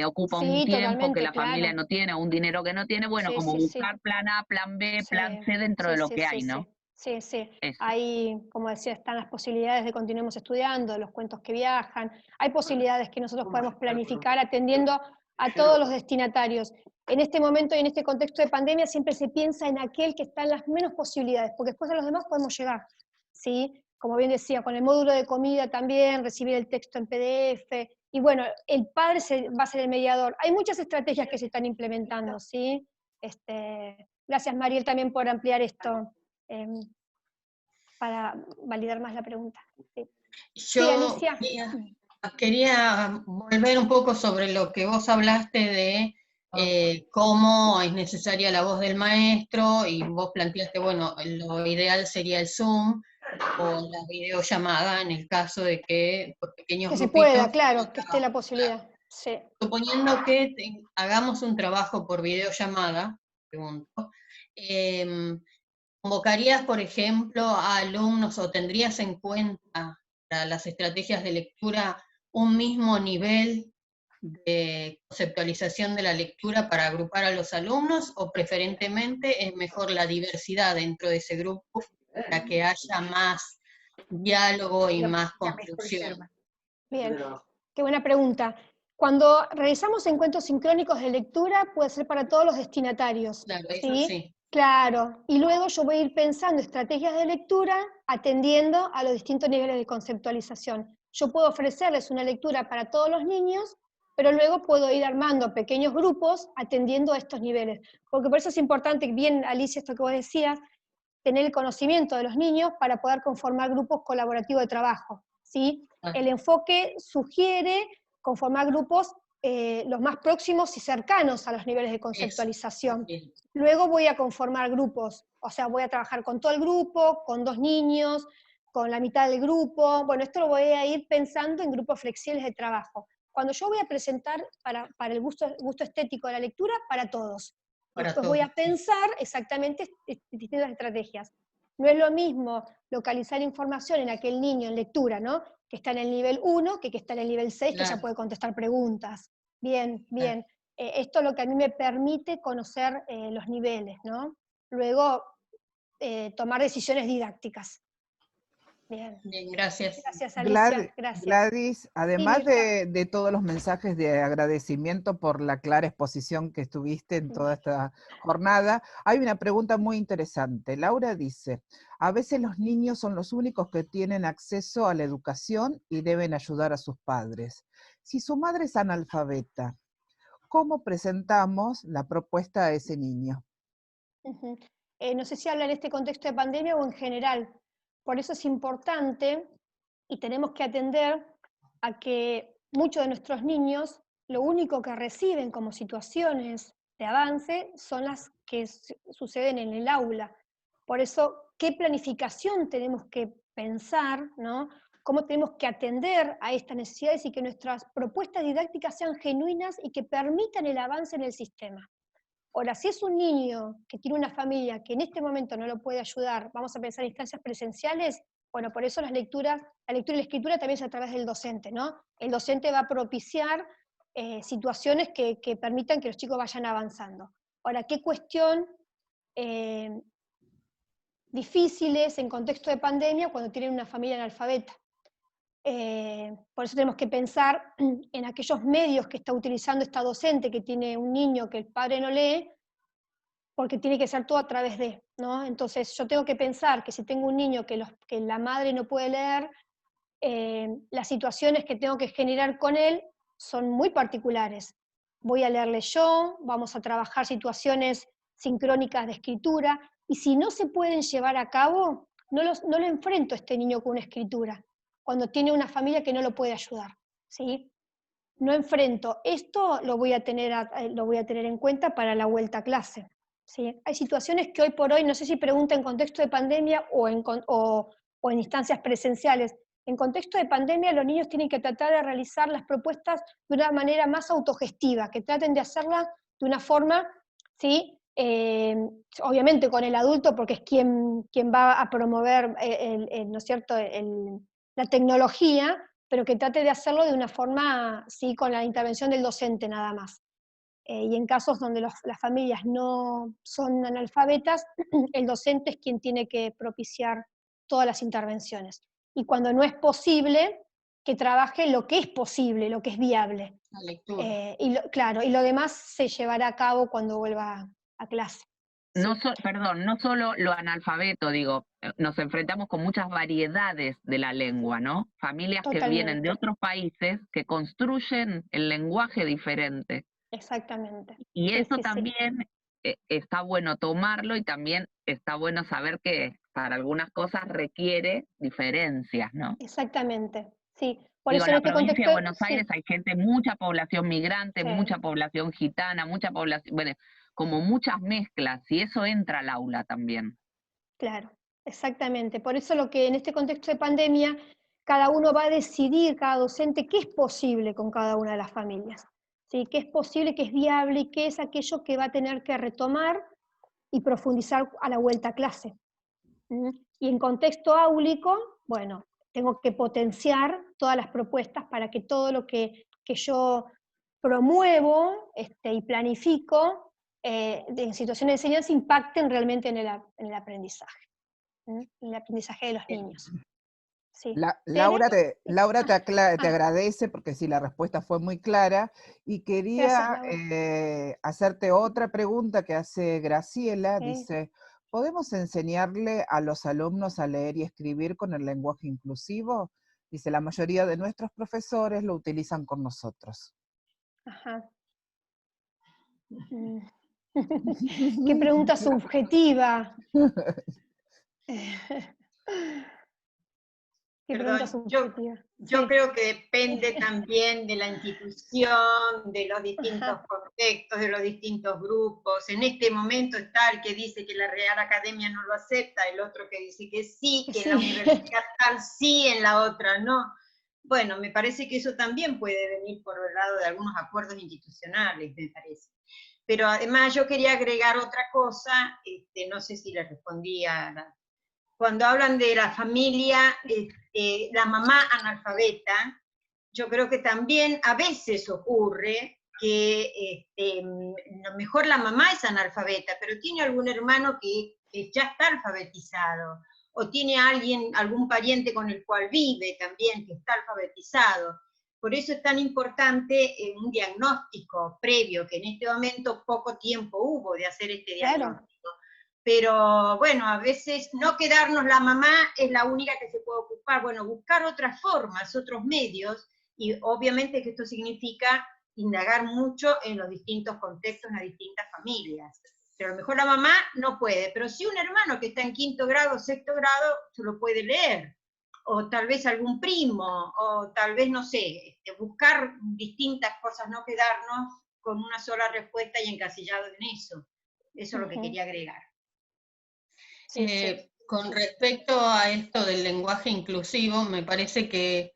ocupa un tiempo que la familia no tiene, o un dinero que no tiene, bueno, como buscar plan A, plan B, plan C dentro de lo que hay, ¿no? Sí. Ahí, como decía, están las posibilidades de Continuemos Estudiando, los cuentos que viajan. Hay posibilidades que nosotros podemos planificar atendiendo a todos los destinatarios. En este momento y en este contexto de pandemia siempre se piensa en aquel que está en las menos posibilidades, porque después de los demás podemos llegar, ¿sí? Como bien decía, con el módulo de comida también, recibir el texto en PDF, y bueno, el padre va a ser el mediador. Hay muchas estrategias que se están implementando, ¿sí? Gracias, Mariel, también por ampliar esto. Para validar más la pregunta. Yo quería volver un poco sobre lo que vos hablaste de cómo es necesaria la voz del maestro, y vos planteaste, bueno, lo ideal sería el Zoom, o la videollamada en el caso de que por pequeños Que se grupitos. pueda, claro, que esté la posibilidad. Sí. Suponiendo que hagamos un trabajo por videollamada, pregunto, ¿convocarías, por ejemplo, a alumnos o tendrías en cuenta para las estrategias de lectura un mismo nivel de conceptualización de la lectura para agrupar a los alumnos, o preferentemente es mejor la diversidad dentro de ese grupo para que haya más diálogo y más construcción? Bien, qué buena pregunta. Cuando realizamos encuentros sincrónicos de lectura, puede ser para todos los destinatarios. Claro, eso ¿sí? sí. Claro, y luego yo voy a ir pensando estrategias de lectura atendiendo a los distintos niveles de conceptualización. Yo puedo ofrecerles una lectura para todos los niños, pero luego puedo ir armando pequeños grupos atendiendo a estos niveles. Porque por eso es importante, bien Alicia, esto que vos decías, tener el conocimiento de los niños para poder conformar grupos colaborativos de trabajo. ¿sí? El enfoque sugiere conformar grupos los más próximos y cercanos a los niveles de conceptualización. Luego voy a conformar grupos, o sea, voy a trabajar con todo el grupo, con 2 niños, con la mitad del grupo. Bueno, esto lo voy a ir pensando en grupos flexibles de trabajo. Cuando yo voy a presentar para el gusto estético de la lectura, para todos. Después voy a pensar exactamente distintas estrategias. No es lo mismo localizar información en aquel niño en lectura, ¿no? Que está en el nivel 1, que está en el nivel 6, claro, que ya puede contestar preguntas. Bien, bien. Claro. Esto es lo que a mí me permite conocer los niveles, ¿no? Luego, tomar decisiones didácticas. Bien. Bien, gracias. Gracias, Alicia. Gracias. Gladys, además de todos los mensajes de agradecimiento por la clara exposición que estuviste en toda esta jornada, hay una pregunta muy interesante. Laura dice, a veces los niños son los únicos que tienen acceso a la educación y deben ayudar a sus padres. Si su madre es analfabeta, ¿cómo presentamos la propuesta a ese niño? No sé si habla en este contexto de pandemia o en general. Por eso es importante y tenemos que atender a que muchos de nuestros niños lo único que reciben como situaciones de avance son las que suceden en el aula. Por eso, ¿qué planificación tenemos que pensar, ¿no? ¿Cómo tenemos que atender a estas necesidades y que nuestras propuestas didácticas sean genuinas y que permitan el avance en el sistema? Ahora, si es un niño que tiene una familia que en este momento no lo puede ayudar, vamos a pensar en instancias presenciales, bueno, por eso la lectura y la escritura también es a través del docente, ¿no? El docente va a propiciar situaciones que permitan que los chicos vayan avanzando. Ahora, ¿qué cuestión difícil es en contexto de pandemia cuando tienen una familia analfabeta? Por eso tenemos que pensar en aquellos medios que está utilizando esta docente que tiene un niño que el padre no lee, porque tiene que ser todo a través de, ¿no? Entonces yo tengo que pensar que si tengo un niño que la madre no puede leer, las situaciones que tengo que generar con él son muy particulares. Voy a leerle yo, vamos a trabajar situaciones sincrónicas de escritura, y si no se pueden llevar a cabo, no lo enfrento a este niño con una escritura, cuando tiene una familia que no lo puede ayudar, ¿sí? No enfrento. Esto lo voy a tener en cuenta para la vuelta a clase, ¿sí? Hay situaciones que hoy por hoy, no sé si pregunta en contexto de pandemia o en instancias presenciales. En contexto de pandemia, los niños tienen que tratar de realizar las propuestas de una manera más autogestiva, que traten de hacerla de una forma, ¿sí? Obviamente con el adulto, porque es quien va a promover ¿no es cierto?, la tecnología, pero que trate de hacerlo de una forma, sí, con la intervención del docente nada más. Y en casos donde las familias no son analfabetas, el docente es quien tiene que propiciar todas las intervenciones. Y cuando no es posible, que trabaje lo que es posible, lo que es viable. La lectura. Claro, y lo demás se llevará a cabo cuando vuelva a clase. No solo lo analfabeto, digo, nos enfrentamos con muchas variedades de la lengua, ¿no? Familias Totalmente. que vienen de otros países que construyen el lenguaje diferente. Exactamente. Y Sí, eso sí, también está bueno tomarlo, y también está bueno saber que para algunas cosas requiere diferencias, ¿no? Exactamente, sí. Por Digo, eso en en la este provincia contexto, de Buenos Aires sí, hay gente, mucha población migrante, sí, mucha población gitana, mucha población, bueno, como muchas mezclas, y eso entra al aula también. claro. Exactamente. Por eso lo que en este contexto de pandemia, cada uno va a decidir, cada docente, qué es posible con cada una de las familias. ¿Sí? Qué es posible, qué es viable y qué es aquello que va a tener que retomar y profundizar a la vuelta a clase. Y en contexto áulico, bueno, tengo que potenciar todas las propuestas para que todo lo que yo promuevo y planifico en situaciones de enseñanza impacten realmente en el aprendizaje. En el aprendizaje de los niños. Sí. Laura te agradece porque sí, la respuesta fue muy clara y quería hacerte otra pregunta que hace Graciela. Dice, ¿podemos enseñarle a los alumnos a leer y escribir con el lenguaje inclusivo? Dice, la mayoría de nuestros profesores lo utilizan con nosotros. Ajá. Qué pregunta subjetiva. Perdón, yo creo que depende también de la institución, de los distintos contextos, de los distintos grupos. En este momento está el que dice que la Real Academia no lo acepta, el otro que dice que sí, que en la universidad tal sí, en la otra no. Bueno, me parece que eso también puede venir por el lado de algunos acuerdos institucionales, me parece. Pero además yo quería agregar otra cosa, no sé si le respondía cuando hablan de la familia, la mamá analfabeta, yo creo que también a veces ocurre que a lo mejor la mamá es analfabeta, pero tiene algún hermano que ya está alfabetizado, o tiene algún pariente con el cual vive también que está alfabetizado. Por eso es tan importante un diagnóstico previo, que en este momento poco tiempo hubo de hacer este diagnóstico. Claro. Pero bueno, a veces no quedarnos la mamá es la única que se puede ocupar, bueno, buscar otras formas, otros medios, y obviamente que esto significa indagar mucho en los distintos contextos, en las distintas familias. Pero a lo mejor la mamá no puede, pero sí un hermano que está en 5º grado, 6º grado, se lo puede leer, o tal vez algún primo, o tal vez, no sé, buscar distintas cosas, no quedarnos con una sola respuesta y encasillados en eso. Eso es lo que quería agregar. Con respecto a esto del lenguaje inclusivo, me parece que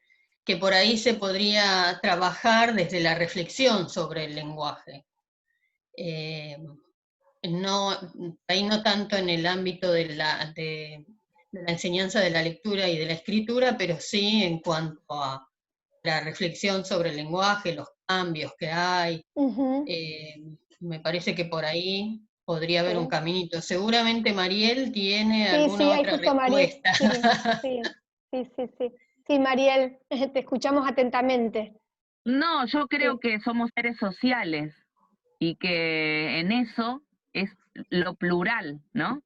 por ahí se podría trabajar desde la reflexión sobre el lenguaje. Ahí no tanto en el ámbito de la enseñanza de la lectura y de la escritura, pero sí en cuanto a la reflexión sobre el lenguaje, los cambios que hay. Me parece que por ahí podría haber un caminito. Seguramente Mariel tiene alguna otra respuesta. Sí, Mariel, te escuchamos atentamente. No, yo creo que somos seres sociales y que en eso es lo plural, ¿no?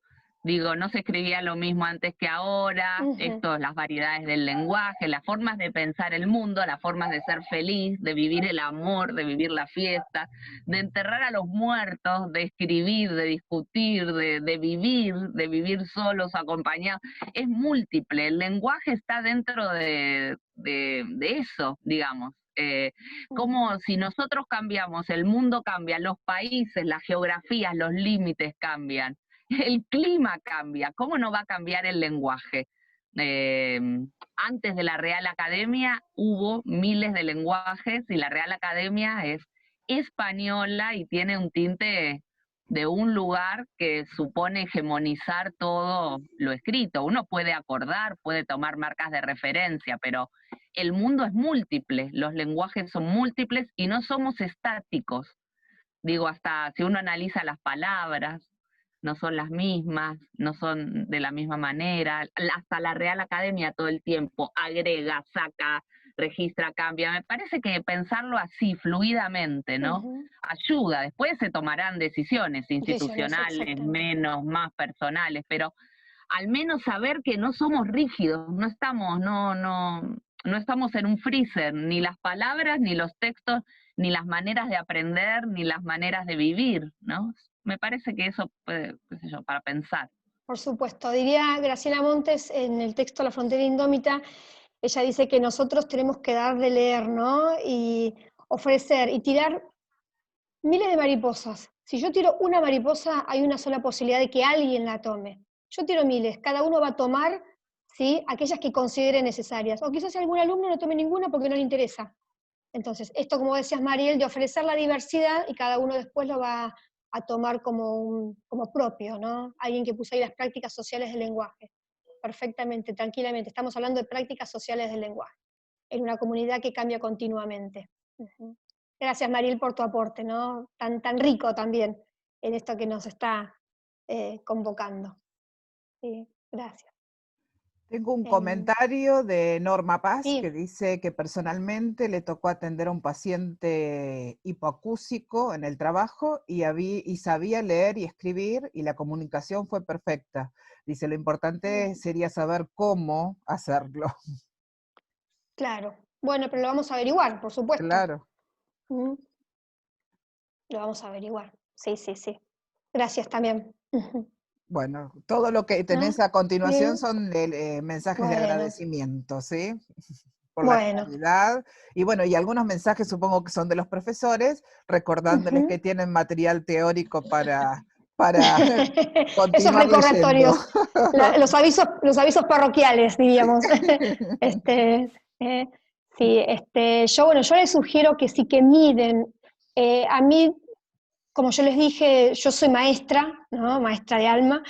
Digo, no se escribía lo mismo antes que ahora, las variedades del lenguaje, las formas de pensar el mundo, las formas de ser feliz, de vivir el amor, de vivir la fiesta, de enterrar a los muertos, de escribir, de discutir, de vivir solos, acompañados. Es múltiple, el lenguaje está dentro de eso, digamos. Como si nosotros cambiamos, el mundo cambia, los países, las geografías, los límites cambian. El clima cambia, ¿cómo no va a cambiar el lenguaje? Antes de la Real Academia hubo miles de lenguajes y la Real Academia es española y tiene un tinte de un lugar que supone hegemonizar todo lo escrito. Uno puede acordar, puede tomar marcas de referencia, pero el mundo es múltiple, los lenguajes son múltiples y no somos estáticos. Digo, hasta si uno analiza las palabras, no son las mismas, no son de la misma manera, hasta la Real Academia todo el tiempo agrega, saca, registra, cambia. Me parece que pensarlo así, fluidamente, ¿no? Ayuda, después se tomarán decisiones institucionales, menos, más personales, pero al menos saber que no somos rígidos, no estamos en un freezer, ni las palabras, ni los textos, ni las maneras de aprender, ni las maneras de vivir, ¿no? Me parece que eso, qué sé yo, para pensar. Por supuesto, diría Graciela Montes en el texto La frontera indómita, ella dice que nosotros tenemos que dar de leer, ¿no? Y ofrecer y tirar miles de mariposas. Si yo tiro una mariposa, hay una sola posibilidad de que alguien la tome. yo tiro miles, cada uno va a tomar, ¿sí?, aquellas que considere necesarias, o quizás algún alumno no tome ninguna porque no le interesa. Entonces, esto, como decías, Mariel, de ofrecer la diversidad y cada uno después lo va a tomar como propio, ¿no? Alguien que puso ahí las prácticas sociales del lenguaje. Perfectamente, tranquilamente. Estamos hablando de prácticas sociales del lenguaje, en una comunidad que cambia continuamente. Gracias, Mariel, por tu aporte, ¿no? Tan rico también en esto que nos está convocando. Sí, gracias. Tengo un comentario de Norma Paz, sí, que dice que personalmente le tocó atender a un paciente hipoacúsico en el trabajo y sabía leer y escribir y la comunicación fue perfecta. Dice, lo importante sería saber cómo hacerlo. Claro. Bueno, pero lo vamos a averiguar, por supuesto. Claro. Lo vamos a averiguar. Sí, sí, sí. Gracias también. Bueno, todo lo que tenés ¿No? a continuación Sí. son mensajes de Bueno. agradecimiento, ¿sí? Por la actividad. Y bueno, y algunos mensajes supongo que son de los profesores, recordándoles que tienen material teórico para Esos continuar leyendo. recordatorios, los avisos parroquiales, diríamos. Sí, yo les sugiero que sí que miden. A mí, como yo les dije, yo soy maestra, ¿no? Maestra de alma,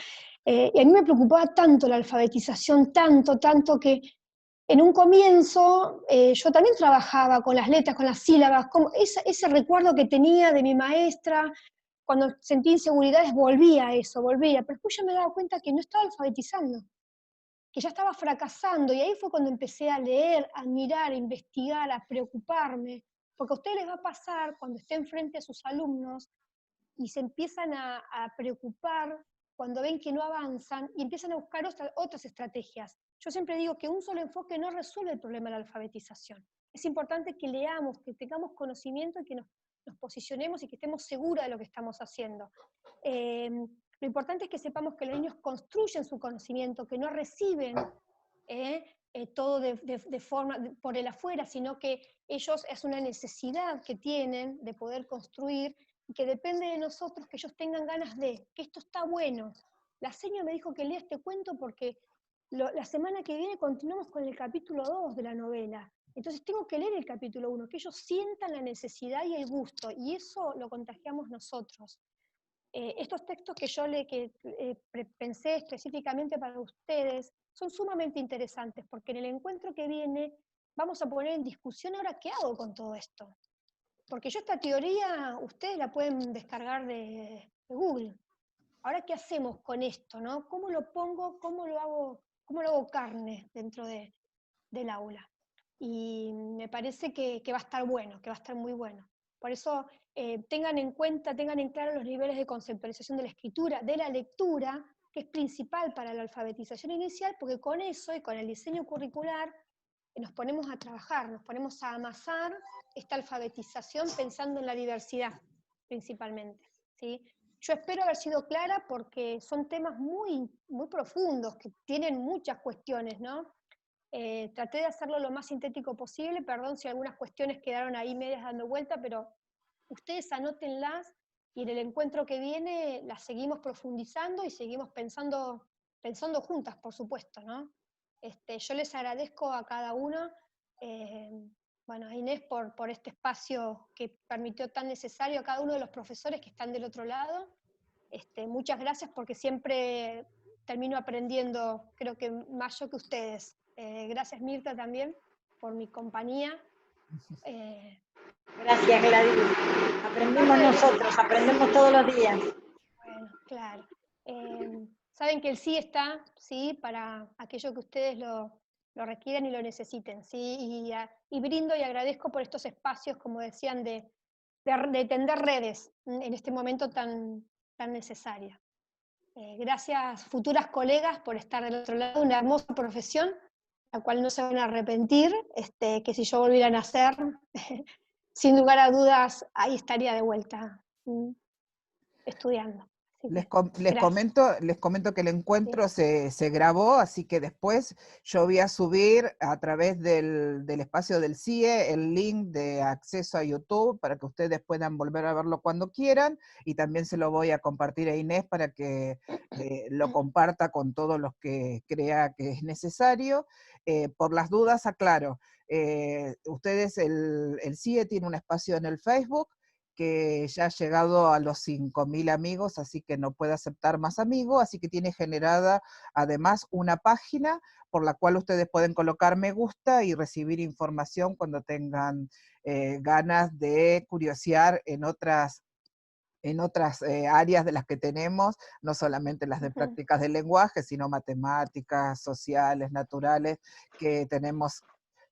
y a mí me preocupaba tanto la alfabetización, tanto que en un comienzo yo también trabajaba con las letras, con las sílabas, como ese recuerdo que tenía de mi maestra, cuando sentí inseguridades volvía a eso, pero después ya me daba cuenta que no estaba alfabetizando, que ya estaba fracasando, y ahí fue cuando empecé a leer, a mirar, a investigar, a preocuparme, porque a ustedes les va a pasar cuando estén frente a sus alumnos y se empiezan a preocupar cuando ven que no avanzan y empiezan a buscar otras estrategias. Yo siempre digo que un solo enfoque no resuelve el problema de la alfabetización. Es importante que leamos, que tengamos conocimiento y que nos posicionemos y que estemos seguros de lo que estamos haciendo. Lo importante es que sepamos que los niños construyen su conocimiento, que no reciben todo de forma por el afuera, sino que ellos es una necesidad que tienen de poder construir y que depende de nosotros que ellos tengan ganas de, que esto está bueno. La señora me dijo que lea este cuento porque la semana que viene continuamos con el capítulo 2 de la novela. Entonces tengo que leer el capítulo 1, que ellos sientan la necesidad y el gusto, y eso lo contagiamos nosotros. Estos textos que yo pensé específicamente para ustedes son sumamente interesantes, porque en el encuentro que viene vamos a poner en discusión ahora qué hago con todo esto. Porque yo esta teoría, ustedes la pueden descargar de Google. Ahora, ¿qué hacemos con esto, no? ¿Cómo lo pongo, cómo lo hago carne dentro del aula? Y me parece que va a estar bueno, que va a estar muy bueno. Por eso tengan en cuenta, tengan en claro los niveles de conceptualización de la escritura, de la lectura, que es principal para la alfabetización inicial, porque con eso y con el diseño curricular nos ponemos a trabajar, nos ponemos a amasar esta alfabetización pensando en la diversidad, principalmente, ¿sí? Yo espero haber sido clara porque son temas muy, muy profundos, que tienen muchas cuestiones, ¿no? Traté de hacerlo lo más sintético posible, perdón si algunas cuestiones quedaron ahí medias dando vuelta, pero ustedes anótenlas y en el encuentro que viene las seguimos profundizando y seguimos pensando juntas, por supuesto, ¿no? Yo les agradezco a cada uno, a Inés por este espacio que permitió tan necesario, a cada uno de los profesores que están del otro lado. Muchas gracias porque siempre termino aprendiendo, creo que más yo que ustedes. Gracias Mirta también por mi compañía. Gracias Gladys. Aprendemos nosotros, aprendemos todos los días. Bueno, claro. Saben que el sí está, ¿sí? Para aquello que ustedes lo requieran y lo necesiten, ¿sí? Y brindo y agradezco por estos espacios, como decían, de tender redes en este momento tan necesario. Gracias, futuras colegas, por estar del otro lado, una hermosa profesión, la cual no se van a arrepentir, que si yo volviera a nacer, sin lugar a dudas, ahí estaría de vuelta, estudiando. Les comento que el encuentro se grabó, así que después yo voy a subir a través del espacio del CIE el link de acceso a YouTube para que ustedes puedan volver a verlo cuando quieran, y también se lo voy a compartir a Inés para que lo comparta con todos los que crea que es necesario. Por las dudas, aclaro, ustedes, el CIE tiene un espacio en el Facebook, que ya ha llegado a los 5.000 amigos, así que no puede aceptar más amigos, así que tiene generada además una página por la cual ustedes pueden colocar me gusta y recibir información cuando tengan ganas de curiosear en otras áreas de las que tenemos, no solamente las de prácticas del lenguaje, sino matemáticas, sociales, naturales, que tenemos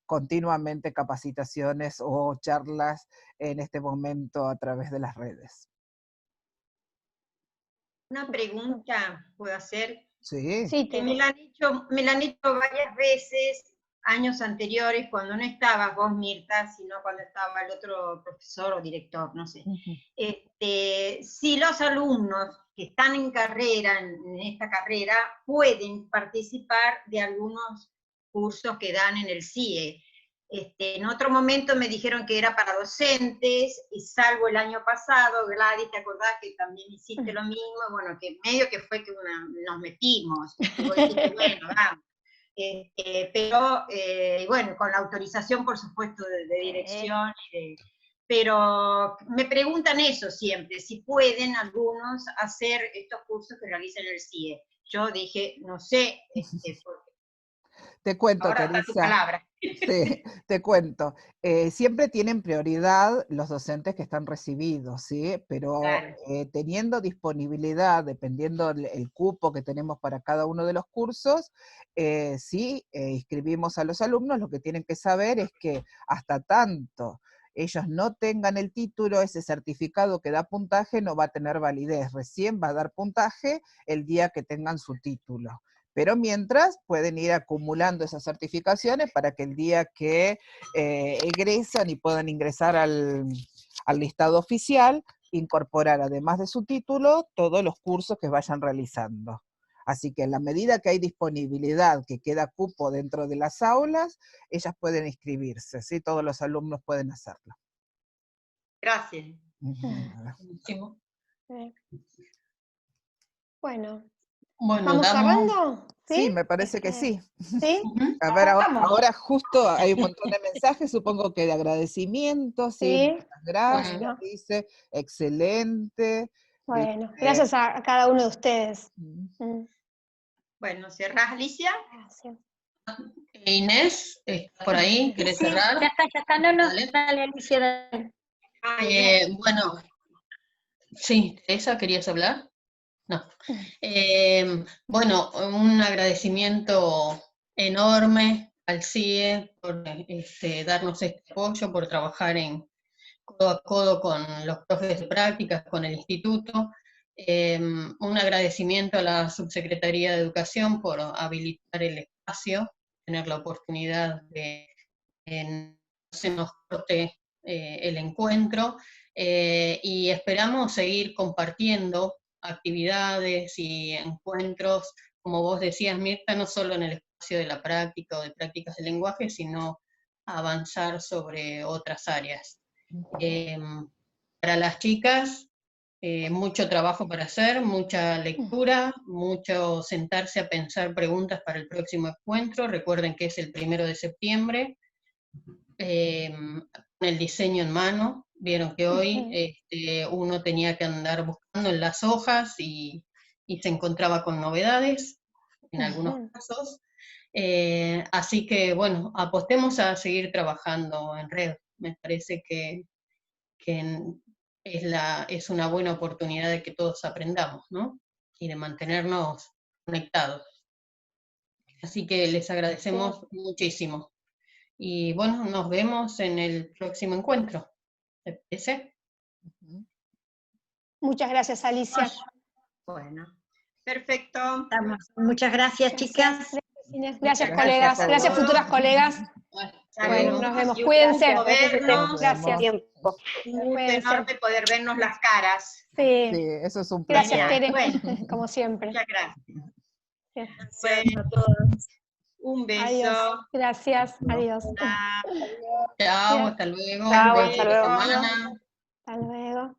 continuamente capacitaciones o charlas en este momento a través de las redes. Una pregunta puedo hacer. Sí. Sí, Me la han hecho varias veces, años anteriores, cuando no estabas vos, Mirta, sino cuando estaba el otro profesor o director, no sé. Si los alumnos que están en carrera, en esta carrera, pueden participar de algunos cursos que dan en el CIE. En otro momento me dijeron que era para docentes, y salvo el año pasado, Gladys, ¿te acordás que también hiciste lo mismo? Bueno, que medio que fue que nos metimos, y vos dijiste, bueno, vamos. Pero, bueno, con la autorización, por supuesto, de dirección, pero me preguntan eso siempre, si pueden algunos hacer estos cursos que realizan el CIE. Yo dije, no sé, porque te cuento, ahora está tu palabra. Sí, te cuento. Siempre tienen prioridad los docentes que están recibidos, ¿sí? Pero Claro. Teniendo disponibilidad, dependiendo el cupo que tenemos para cada uno de los cursos, sí, inscribimos a los alumnos. Lo que tienen que saber es que hasta tanto ellos no tengan el título, ese certificado que da puntaje no va a tener validez. Recién va a dar puntaje el día que tengan su título. Pero mientras pueden ir acumulando esas certificaciones para que el día que egresan y puedan ingresar al listado oficial, incorporar además de su título todos los cursos que vayan realizando. Así que en la medida que hay disponibilidad, que queda cupo dentro de las aulas, ellas pueden inscribirse, ¿sí? Todos los alumnos pueden hacerlo. Gracias. Bueno. Bueno, ¿Vamos cerrando? ¿Sí? Me parece que sí. ¿Sí? A ver, ahora justo hay un montón de mensajes, supongo que de agradecimiento, sí, muchas gracias, bueno. Dice, excelente. Bueno, gracias a cada uno de ustedes. Bueno, ¿cerrás, Alicia? Gracias. Inés, ¿estás por ahí? ¿Querés cerrar? Ya está, no, dale, Alicia, dale. Bueno, sí, Teresa, ¿querías hablar? No. Bueno, un agradecimiento enorme al CIE por darnos este apoyo, por trabajar codo a codo con los profes de prácticas, con el instituto. Un agradecimiento a la Subsecretaría de Educación por habilitar el espacio, tener la oportunidad de no se nos corte el encuentro, y esperamos seguir compartiendo actividades y encuentros, como vos decías, Mirta, no solo en el espacio de la práctica o de prácticas de lenguaje, sino avanzar sobre otras áreas. Para las chicas, mucho trabajo para hacer, mucha lectura, mucho sentarse a pensar preguntas para el próximo encuentro. Recuerden que es el 1 de septiembre, con el diseño en mano. Vieron que hoy uno tenía que andar buscando en las hojas y se encontraba con novedades en algunos casos. Así que, bueno, apostemos a seguir trabajando en red. Me parece que es una buena oportunidad de que todos aprendamos, ¿no? Y de mantenernos conectados. Así que les agradecemos muchísimo. Y bueno, nos vemos en el próximo encuentro. ¿Te parece? Muchas gracias, Alicia. Bueno, perfecto. Muchas gracias, chicas. Gracias, colegas. Gracias, futuras colegas. Bueno, nos vemos. Y un Cuídense. gusto vernos. Gracias. Tiempo. Un gusto Cuídense. enorme poder vernos las caras. Sí. Sí, eso es un placer. Gracias, Tere. Bueno. Como siempre. Muchas gracias. Sí. Bueno, a todos. un beso. Adiós. Gracias. Adiós. Chao, hasta luego. Chao, Buen hasta fin de luego. semana. Hasta luego.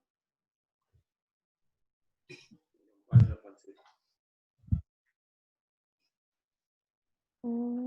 Mm.